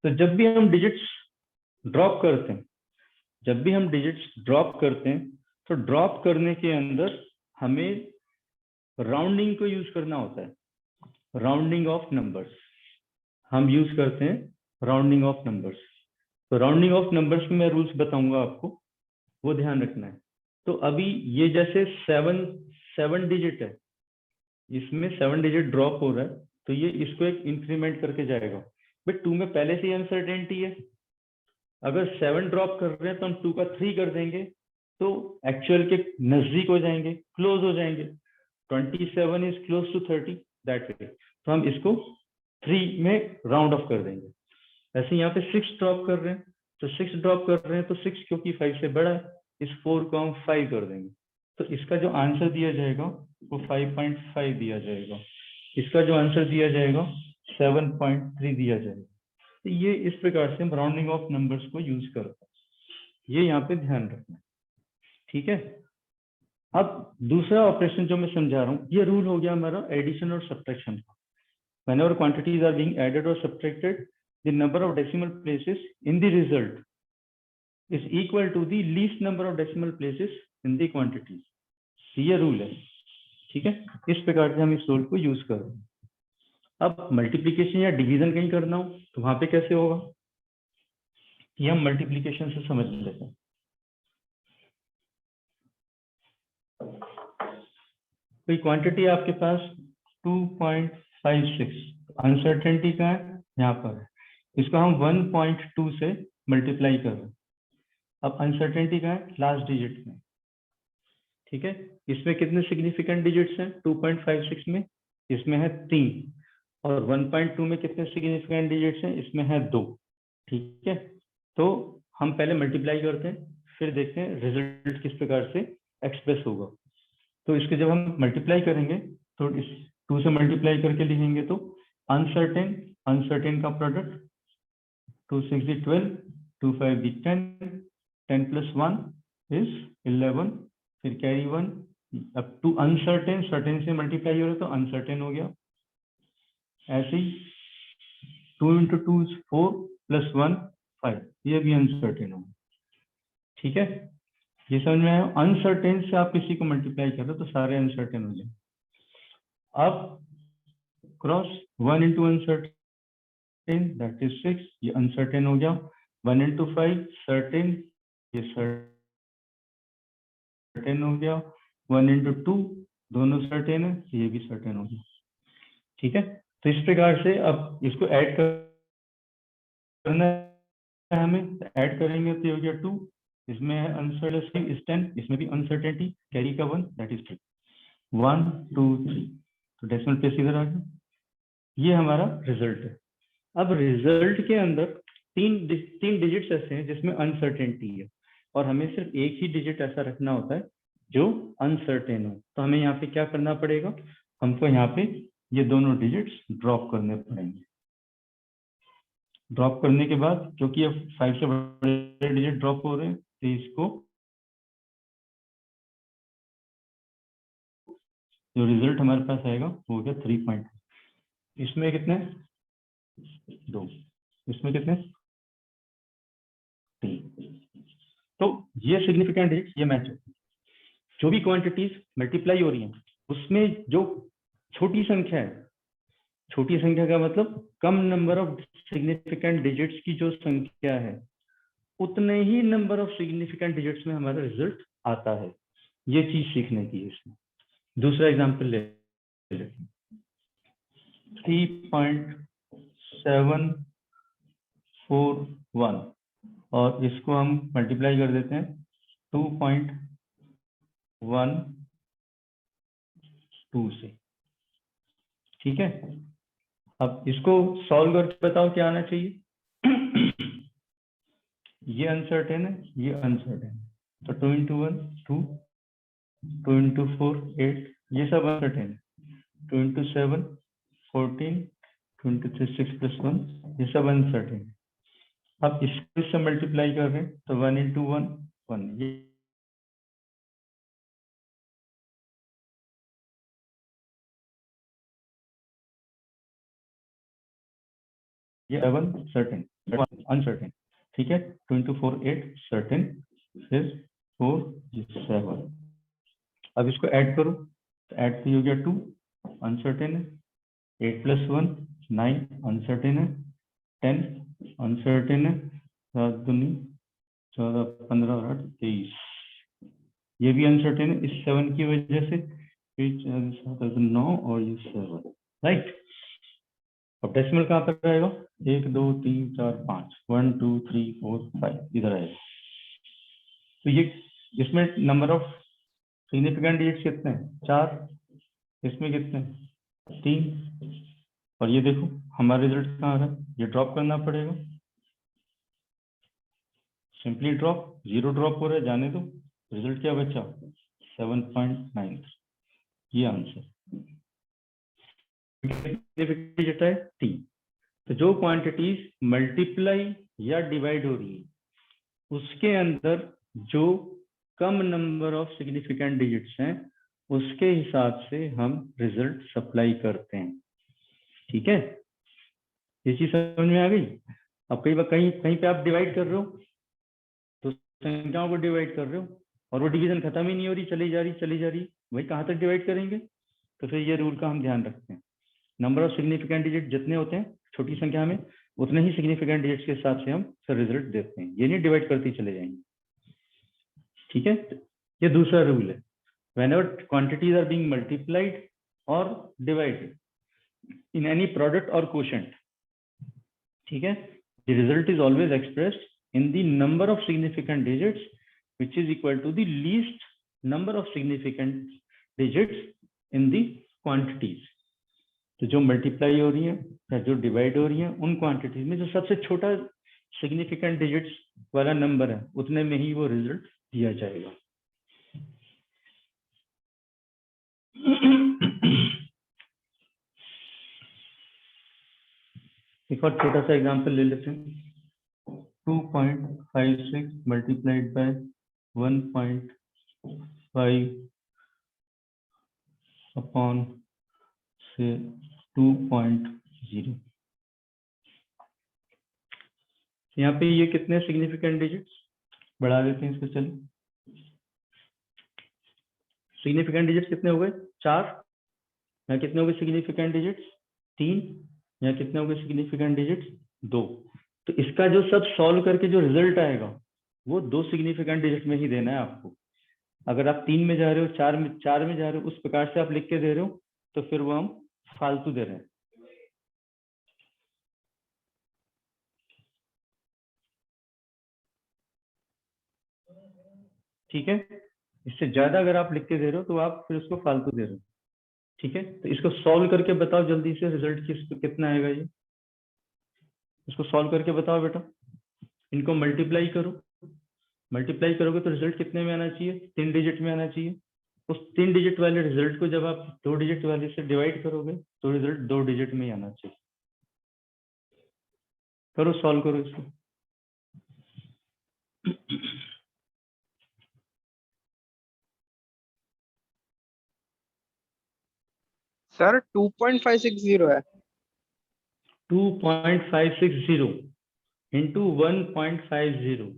तो जब भी हम डिजिट्स ड्रॉप करते हैं, तो ड्रॉप करने के अंदर हमें राउंडिंग को यूज करना होता है, राउंडिंग ऑफ नंबर्स, हम यूज करते हैं राउंडिंग ऑफ नंबर्स। तो राउंडिंग ऑफ नंबर्स में मैं रूल्स बताऊंगा आपको, वो ध्यान रखना है। तो अभी ये जैसे 7 डिजिट है, इसमें 7 डिजिट ड्रॉप हो रहा है, तो ये इसको एक इंक्रीमेंट करके जाएगा। बट 2 में पहले से ही अनसर्टेनिटी है, अगर 7 ड्रॉप कर रहे हैं तो हम 2 का 3 कर देंगे, तो एक्चुअल के नजदीक हो जाएंगे, क्लोज हो जाएंगे। 27 is close to 30 that way, तो हम इसको 3 में राउंड ऑफ कर देंगे। ऐसे यहाँ पे 6 ड्रॉप कर रहे हैं, तो 6 ड्रॉप कर रहे हैं तो 6 क्योंकि 5 से बड़ा है, इस 4 को हम 5 कर देंगे, तो इसका जो आंसर दिया जाएगा वो 5.5 दिया जाएगा, इसका जो आंसर दिया जाएगा 7.3 दिया जाएगा। तो ये इस प्रकार से हम राउंडिंग ऑफ नंबर्स को यूज करते हैं, ये यहाँ पे ध्यान रखना, ठीक है। अब दूसरा ऑपरेशन जो मैं समझा रहा हूँ, ये रूल हो गया हमारा एडिशन और सब्ट्रैक्शन का। Whenever quantities are being added or subtracted, the number of decimal places in the result is equal to the least number of decimal places in the quantities. ये रूल है, ठीक है। इस प्रकार से हम इस रूल को यूज कर रहे हैं। अब मल्टीप्लीकेशन या डिवीजन कहीं करना हो तो वहां पे कैसे होगा, ये हम मल्टीप्लीकेशन से समझ लेते हैं। कोई क्वांटिटी आपके पास 2.56, अनसर्टेनिटी का है यहाँ पर है, इसको हम 1.2 से मल्टीप्लाई कर रहे हैं। अब अनसर्टेनिटी का है लास्ट डिजिट में, ठीक है। इसमें कितने सिग्निफिकेंट डिजिट्स हैं 2.56 में, इसमें है 3, और 1.2 में कितने सिग्निफिकेंट डिजिट्स हैं, इसमें है 2, ठीक है। तो हम पहले मल्टीप्लाई करते हैं, फिर देखते हैं रिजल्ट किस प्रकार से एक्सप्रेस होगा। तो इसके जब हम मल्टीप्लाई करेंगे तो इस 2 से मल्टीप्लाई करके लिखेंगे तो अनसर्टेन का प्रोडक्ट 2 6 दी 12, 2 5 दी 10, 10 + 1 इज 11, फिर कैरी 1, अब टू अनसर्टेन, सर्टेन से मल्टीप्लाई हो रहा है तो अनसर्टेन हो गया। ऐसे ही 2 × 2 = 4 + 1 5, ये भी अनसर्टेन होगा, ठीक है। ये समझ में आया। अनसर्टेन से आप किसी को मल्टीप्लाई कर रहे हो तो सारे अनसर्टेन हो जाए। अब cross 1 into uncertain that is 6, ये अनसर्टेन हो गया। 1 into 5 सर्टेन, ये सर्टेन हो गया। 1 into 2 दोनों सर्टेन है, ये भी सर्टेन हो गया। ठीक है, तो इस प्रकार से अब इसको ऐड करना है हमें, ऐड करेंगे तो ये हो गया 2, इसमें है अनसर्टेनिटी इज 10, इसमें भी अनसर्टेनिटी, कैरी का 1 दैट इज 3, 1 2 3, तो डेसिमल प्लेस इधर आ गया। ये हमारा रिजल्ट है। अब रिजल्ट के अंदर तीन डिजिट्स ऐसे हैं जिसमें अनसर्टेनिटी है, और हमें सिर्फ एक ही डिजिट ऐसा रखना होता है जो अनसर्टेन हो। तो हमें यहाँ पे क्या करना पड़ेगा, हमको यहाँ पे ये दोनों डिजिट्स ड्रॉप करने पड़ेंगे। ड्रॉप करने के बाद, क्योंकि अब 5 से बड़े डिजिट ड्रॉप हो रहे हैं, तो इसको जो रिजल्ट हमारे पास आएगा वो हो गया 3 पॉइंट। इसमें कितने 2, इसमें कितने 3। तो ये सिग्निफिकेंट डिजिट ये मैच है। जो भी क्वांटिटीज मल्टीप्लाई हो रही हैं उसमें जो छोटी संख्या है, छोटी संख्या का मतलब कम नंबर ऑफ सिग्निफिकेंट डिजिट्स की जो संख्या है, उतने ही नंबर ऑफ सिग्निफिकेंट डिजिट्स में हमारा रिजल्ट आता है। ये चीज सीखने की है इसमें। दूसरा एग्जांपल ले लेते हैं, 3.741, और इसको हम मल्टीप्लाई कर देते हैं 2.12 से। ठीक है, अब इसको सॉल्व करके बताओ क्या आना चाहिए। ये अनसर्टेन है, ये अनसर्टेन है, तो 2 into 1 2, 2 into 4 8, ये सब अनसर्टेन है। 2 into 7 14, 2 into 3 6 plus 1, ये सब अनसर्टेन है। अब इसको इससे मल्टीप्लाई कर रहे हैं तो 1 into 1 1, ये 7 सर्टेन, अनसर्टेन। ठीक है, 2 into 4 8 सर्टेन, फिर 4 7। अब इसको ऐड करो तो ऐड तो हो गया 2, अनसर्टेन है। 8 plus 1 9, अनसर्टेन है। 10 अनसर्टेन है। 7 दूनी 14 15 और 8 23, ये भी अनसर्टेन है इस 7 की वजह से। 9 और ये 7, राइट। अब डेसिमल कहाँ पर आएगा, 1 2 3 4 5, 1 2 3 4 5 इधर आएगा। तो ये इसमें नंबर ऑफ सिग्निफिकेंट डिजिट्स कितने हैं, 4, इसमें कितने 3, और ये देखो हमारा रिजल्ट कहाँ आ रहा है, ये ड्रॉप करना पड़ेगा। सिंपली ड्रॉप, 0 ड्रॉप हो रहा है, जाने दो, रिजल्ट क्या बचा 7.9, ये आंसर डिजिट है 3। तो जो क्वांटिटीज मल्टीप्लाई या डिवाइड हो रही है उसके अंदर जो कम नंबर ऑफ सिग्निफिकेंट डिजिट्स हैं उसके हिसाब से हम रिजल्ट सप्लाई करते हैं। ठीक है, ये चीज समझ में आ गई। अब कई बार कहीं कहीं पे आप डिवाइड कर रहे हो, तो संख्याओं को डिवाइड कर रहे हो और वो डिवीजन खत्म ही नहीं हो रही, चली जा रही, भाई कहाँ तक डिवाइड करेंगे। तो फिर ये रूल का हम ध्यान रखते हैं, नंबर ऑफ सिग्निफिकेंट डिजिट जितने होते हैं छोटी संख्या में, उतने ही सिग्निफिकेंट डिजिट्स के हिसाब से हम फिर रिजल्ट देते हैं, ये नहीं डिवाइड करते चले जाएंगे। ठीक है, ये दूसरा रूल है, whenever quantities are being multiplied or divided in any product or quotient, ठीक है, the result is always expressed in the number of significant digits which is equal to the least number of significant digits in the quantities। तो जो मल्टीप्लाई हो रही है या जो डिवाइड हो रही है उन क्वांटिटीज में जो सबसे छोटा सिग्निफिकेंट डिजिट्स वाला नंबर है उतने में ही वो रिजल्ट दिया जाएगा। एक और छोटा सा एग्जांपल ले लेते हैं, 2.56 मल्टीप्लाइड बाय 1.5 अपॉन से 2.0। यहाँ पे ये कितने सिग्निफिकेंट डिजिट्स, बढ़ा देते हैं इसको, चलिए सिग्निफिकेंट डिजिट्स कितने हो गए 4, यहाँ कितने हो गए सिग्निफिकेंट डिजिट्स? 3। यहाँ कितने हो गए सिग्निफिकेंट डिजिट्स? 2। तो इसका जो सब सॉल्व करके जो रिजल्ट आएगा वो 2 सिग्निफिकेंट डिजिट में ही देना है आपको। अगर आप 3 में जा रहे हो, 4 में जा रहे हो, उस प्रकार से आप लिख के दे रहे हो तो फिर वो हम फालतू दे रहे हैं। ठीक है, इससे ज्यादा अगर आप लिख के दे रहे हो तो आप फिर उसको फालतू दे रहे हो। ठीक है, तो इसको सॉल्व करके बताओ जल्दी से, रिजल्ट कितना आएगा ये, इसको सॉल्व करके बताओ बेटा। इनको मल्टीप्लाई करो, मल्टीप्लाई करोगे तो रिजल्ट कितने में आना चाहिए? 3 डिजिट में आना चाहिए। उस 3 डिजिट वाले रिजल्ट को जब आप 2 डिजिट वाले से डिवाइड करोगे तो रिजल्ट 2 डिजिट में ही आना चाहिए। करो, सॉल्व करो इसको। सर 2.560 है। 2.560 इंटू 1.50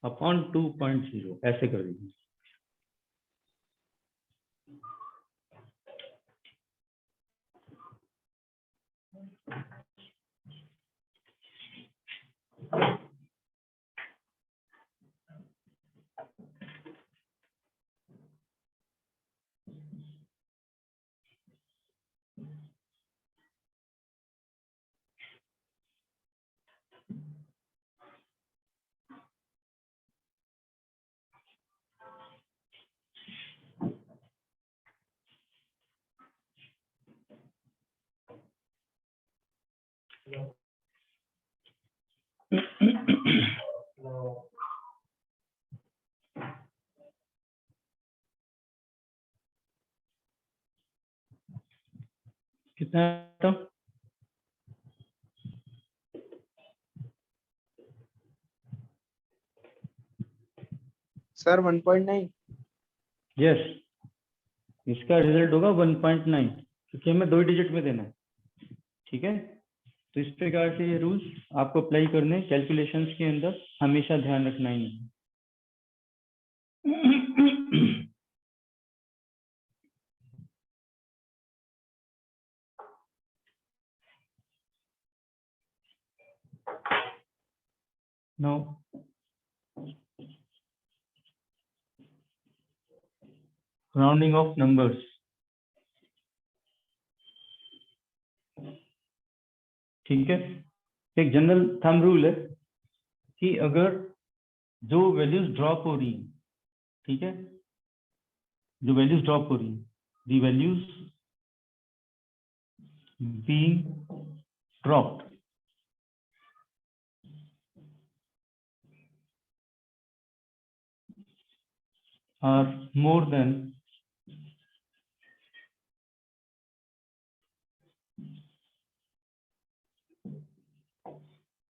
अपॉन 2.0 ऐसे कर दीजिए। कितना था? सर 1.9। यस, इसका रिजल्ट होगा 1.9 क्योंकि हमें 2 डिजिट में देना है। ठीक है, तो इस प्रकार से ये रूल्स आपको अप्लाई करने कैलकुलेशंस के अंदर हमेशा ध्यान रखना ही है। Now, rounding of numbers. ठीक है, एक जनरल थंब रूल है कि अगर जो वैल्यूज ड्रॉप हो रही हैं, ठीक है, जो वैल्यूज ड्रॉप हो रही हैं, the values being dropped are more than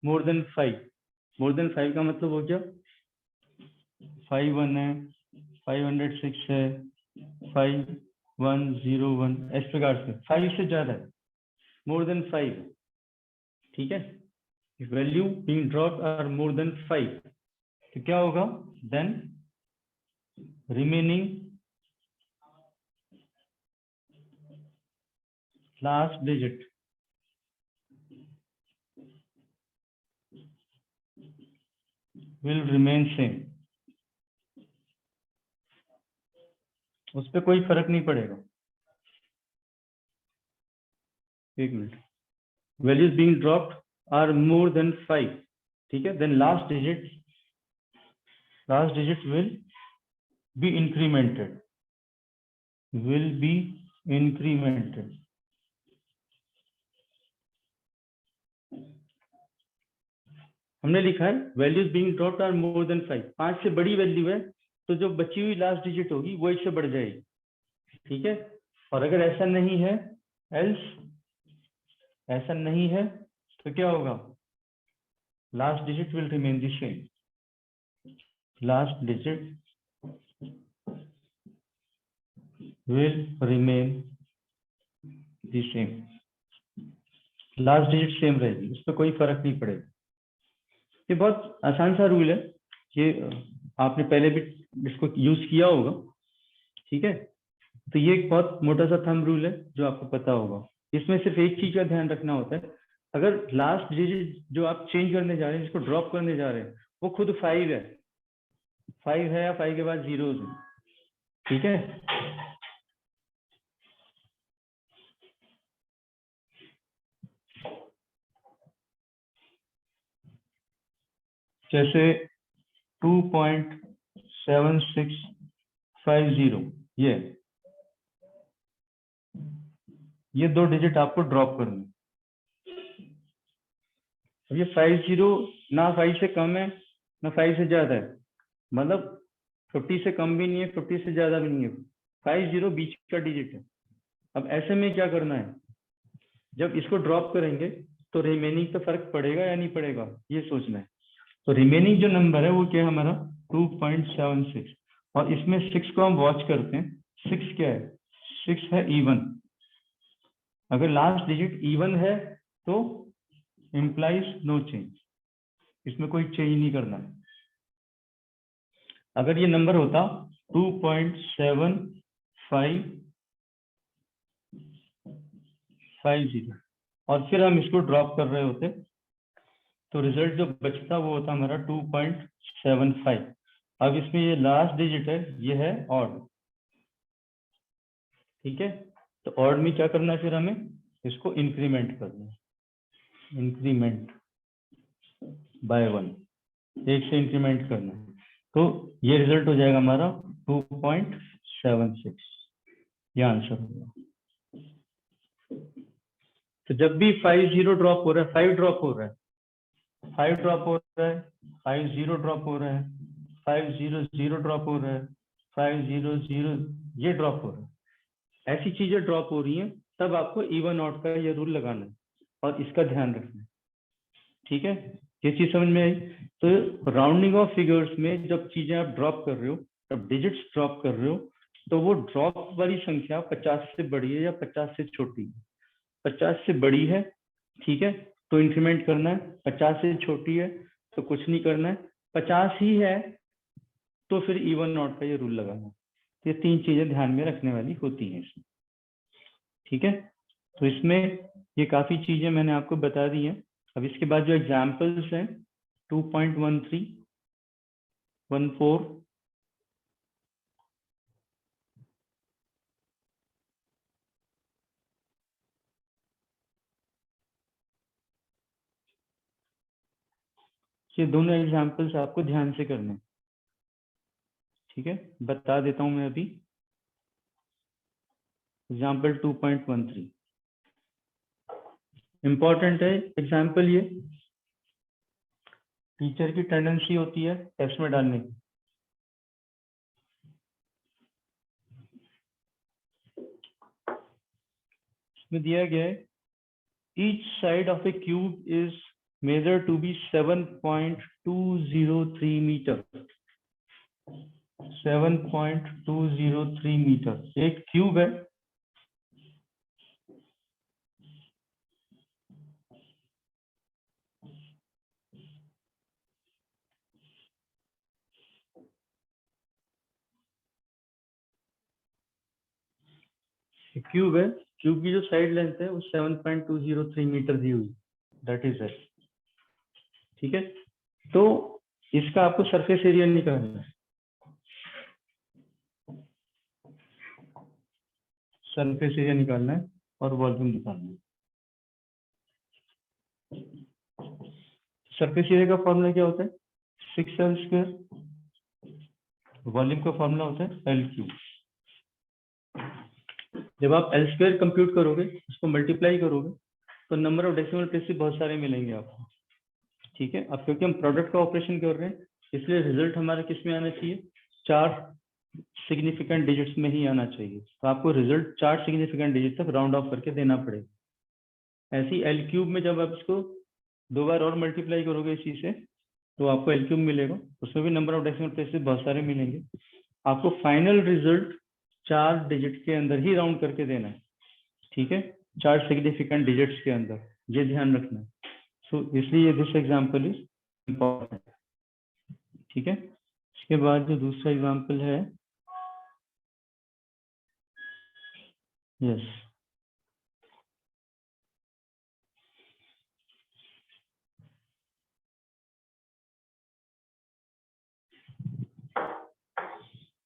5। More than 5 का मतलब हो गया 51 है, 506 है, 5101, इस प्रकार से 5 से ज्यादा है, मोर देन 5। ठीक है, value being dropped are more than 5 तो क्या होगा? Then remaining last digit will remain same। उस पर कोई फर्क नहीं पड़ेगा। एक minute, values being dropped are more than 5, ठीक है, then last digit will be incremented, हमने लिखा है values being dropped are more than 5, 5 से बड़ी वैल्यू है तो जो बची हुई लास्ट डिजिट होगी वो 1 से बढ़ जाएगी। ठीक है, और अगर ऐसा नहीं है, एल्स ऐसा नहीं है तो क्या होगा? Last digit will remain the same, last digit will remain the same, last digit same रहेगी, उस पर कोई फर्क नहीं पड़ेगा। ये बहुत आसान सा रूल है, ये आपने पहले भी इसको यूज किया होगा। ठीक है, तो ये एक बहुत मोटा सा थंब रूल है जो आपको पता होगा। इसमें सिर्फ एक चीज का ध्यान रखना होता है, अगर लास्ट डिजिट जो आप चेंज करने जा रहे हैं, जिसको ड्रॉप करने जा रहे हैं, वो खुद 5 है, 5 है या 5 के बाद 0 है, ठीक है। जैसे 2.7650 ये 2 डिजिट आपको ड्रॉप करने। अब ये 50 ना 5 से कम है ना 5 से ज्यादा है, मतलब 50 से कम भी नहीं है, 50 से ज्यादा भी नहीं है, 50 बीच का डिजिट है। अब ऐसे में क्या करना है, जब इसको ड्रॉप करेंगे तो रिमेनिंग पे फर्क पड़ेगा या नहीं पड़ेगा, ये सोचना है। तो रिमेनिंग जो नंबर है वो क्या है हमारा 2.76, और इसमें 6 को हम वॉच करते हैं। 6 क्या है, 6 है इवन। अगर लास्ट डिजिट इवन है तो इम्प्लाइज नो चेंज, इसमें कोई चेंज नहीं करना है। अगर ये नंबर होता 2.7550 और फिर हम इसको ड्रॉप कर रहे होते तो रिजल्ट जो बचता वो होता हमारा 2.75। अब इसमें ये लास्ट डिजिट है, ये है ऑड, ठीक है। तो ऑड में क्या करना है, फिर हमें इसको इंक्रीमेंट करना है, इंक्रीमेंट बाय 1, 1 से इंक्रीमेंट करना है। तो ये रिजल्ट हो जाएगा हमारा 2.76, ये आंसर होगा। तो जब भी 50 ड्रॉप हो रहा है, 5 ड्रॉप हो रहा है, 5 ड्रॉप हो रहा है, 50 ड्रॉप हो रहा है, 500 ड्रॉप हो रहा है, 500 ये ड्रॉप हो रहा है, ऐसी चीजें ड्रॉप हो रही हैं, तब आपको इवन ऑड का ये रूल लगाना है और इसका ध्यान रखना है, ठीक है। ये चीज समझ में आई। तो राउंडिंग ऑफ फिगर्स में जब चीजें आप ड्रॉप कर रहे हो, जब डिजिट्स ड्रॉप कर रहे हो, तो वो ड्रॉप वाली संख्या 50 से बड़ी है या 50 से छोटी है। 50 से बड़ी है, ठीक है, तो इंक्रीमेंट करना है। 50 से छोटी है तो कुछ नहीं करना है। 50 ही है तो फिर इवन ऑड का ये रूल लगाना है। ये 3 चीजें ध्यान में रखने वाली होती हैं इसमें, ठीक है। तो इसमें ये काफी चीजें मैंने आपको बता दी हैं। अब इसके बाद जो एग्जाम्पल्स हैं 2.13, 14, ये दोनों एग्जाम्पल्स आपको ध्यान से करने हैं, ठीक है। बता देता हूं मैं अभी। एग्जाम्पल 2.13 इंपॉर्टेंट है एग्जाम्पल। ये टीचर की टेंडेंसी होती है टेस्ट में डालने की। इसमें दिया गया है each side of a cube is measured to be 7.203 meter, 7.203 metre एक क्यूब है। क्यूब है, क्यूब की जो साइड लेंथ है वो 7.203 मीटर दी हुई, दैट इज इट, ठीक है। तो इसका आपको सरफेस एरिया निकालना है, सरफेस एरिया निकालना है और वॉल्यूम निकालना है। सरफेस एरिया का फॉर्मूला क्या होता है, 6L²। वॉल्यूम का फॉर्मूला होता है L3। जब आप L² कंप्यूट करोगे, उसको मल्टीप्लाई करोगे, तो नंबर ऑफ डेसिमल प्लेसेस बहुत सारे मिलेंगे आपको, ठीक है। अब क्योंकि हम प्रोडक्ट का ऑपरेशन कर रहे हैं, इसलिए रिजल्ट हमारा किस में आना चाहिए, 4 सिग्निफिकेंट डिजिट्स में ही आना चाहिए। तो आपको रिजल्ट 4 सिग्निफिकेंट डिजिट तक राउंड ऑफ करके देना पड़ेगा। ऐसी L³ में जब आप इसको 2 बार और मल्टीप्लाई करोगे इसी से, तो आपको L³ मिलेगा, उसमें भी नंबर ऑफ डेसिमल प्लेसेस बहुत सारे मिलेंगे। आपको फाइनल रिजल्ट 4 डिजिट के अंदर ही राउंड करके देना है, ठीक है, 4 सिग्निफिकेंट डिजिट्स के अंदर, ये ध्यान रखना है। सो इसलिए दिस एग्जांपल इज इम्पोर्टेंट, ठीक है। इसके बाद जो दूसरा एग्जांपल है यस,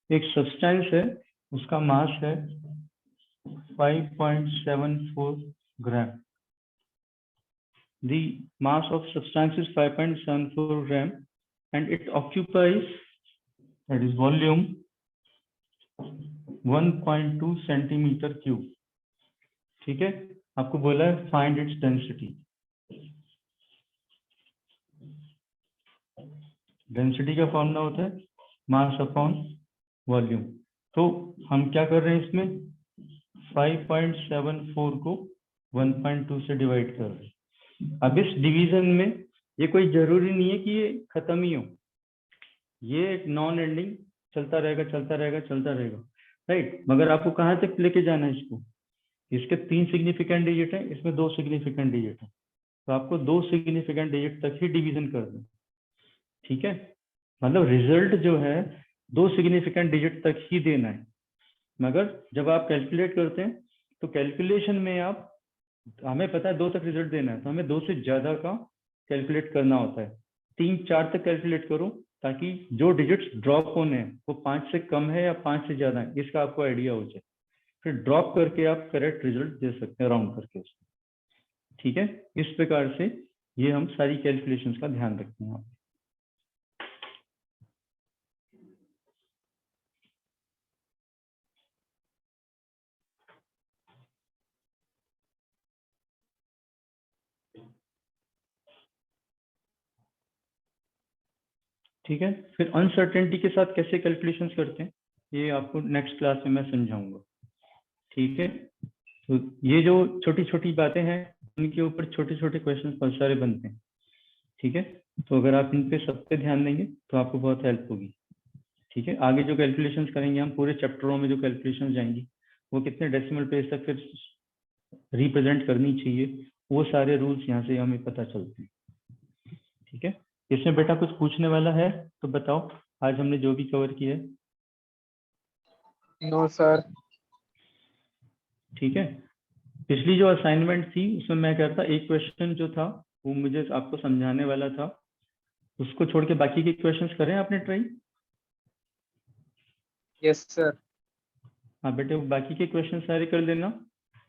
एक सब्सटेंस है, उसका मास है 5.74 ग्राम. The mass of substance is 5.74 gram and it occupies, that is volume, 1.2 centimetre cube. ठीक है, आपको बोला है फाइंड इट्स डेंसिटी. डेंसिटी का फॉर्मूला होता है मास अपॉन वॉल्यूम. तो हम क्या कर रहे हैं इसमें, 5.74 को 1.2 से डिवाइड कर रहे हैं. अब इस डिवीजन में ये कोई जरूरी नहीं है कि ये खत्म ही हो, ये एक नॉन एंडिंग चलता रहेगा चलता रहेगा चलता रहेगा, राइट. मगर आपको कहाँ तक लेके जाना है इसको, इसके 3 सिग्निफिकेंट डिजिट है, इसमें 2 सिग्निफिकेंट डिजिट है, तो आपको 2 सिग्निफिकेंट डिजिट तक ही डिवीजन कर दें. ठीक है, मतलब रिजल्ट जो है 2 सिग्निफिकेंट डिजिट तक ही देना है. मगर जब आप कैलकुलेट करते हैं तो कैलकुलेशन में आप, हमें पता है 2 तक रिजल्ट देना है, तो हमें 2 से ज्यादा का कैलकुलेट करना होता है. 3-4 तक कैलकुलेट करो ताकि जो डिजिट्स ड्रॉप होने हैं वो 5 से कम है या 5 से ज्यादा है, इसका आपको आइडिया हो जाए. फिर ड्रॉप करके आप करेक्ट रिजल्ट दे सकते हैं राउंड करके उसको. ठीक है, इस प्रकार से ये हम सारी कैलकुलेशंस का ध्यान रखते हैं. ठीक है, फिर अनसर्टेनिटी के साथ कैसे कैलकुलेशंस करते हैं ये आपको नेक्स्ट क्लास में मैं समझाऊंगा. ठीक है, तो ये जो छोटी छोटी बातें हैं उनके ऊपर छोटे छोटे क्वेश्चन बहुत सारे बनते हैं. ठीक है, तो अगर आप इन पे सब पे ध्यान देंगे तो आपको बहुत हेल्प होगी. ठीक है, आगे जो कैलकुलेशंस करेंगे हम, पूरे चैप्टरों में जो कैलकुलेशंस जाएंगी वो कितने डेसिमल प्लेस तक फिर रिप्रेजेंट करनी चाहिए, वो सारे रूल्स यहाँ से हमें पता चलते हैं. ठीक है, इसमें बेटा कुछ पूछने वाला है तो बताओ, आज हमने जो भी कवर किया है. No sir. ठीक है, पिछली जो असाइनमेंट थी उसमें मैं कहता एक क्वेश्चन जो था वो मुझे आपको समझाने वाला था, उसको छोड़ के बाकी के क्वेश्चंस करें आपने ट्राई. Yes sir. हाँ बेटे, बाकी के क्वेश्चन सारे कर लेना.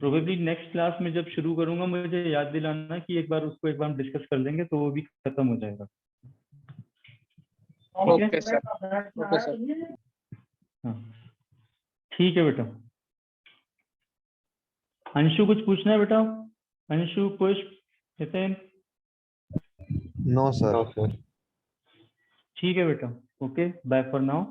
प्रोबेबली नेक्स्ट क्लास में जब शुरू करूंगा मुझे याद दिलाना कि एक बार उसको एक बार हम डिस्कस कर लेंगे तो वो भी खत्म हो जाएगा. Okay sir. Okay sir. हाँ ठीक है बेटा. अंशु कुछ पूछना है बेटा? अंशु, पुष्प, नितिन? No sir. ठीक है बेटा, ओके, बाय फॉर नाउ.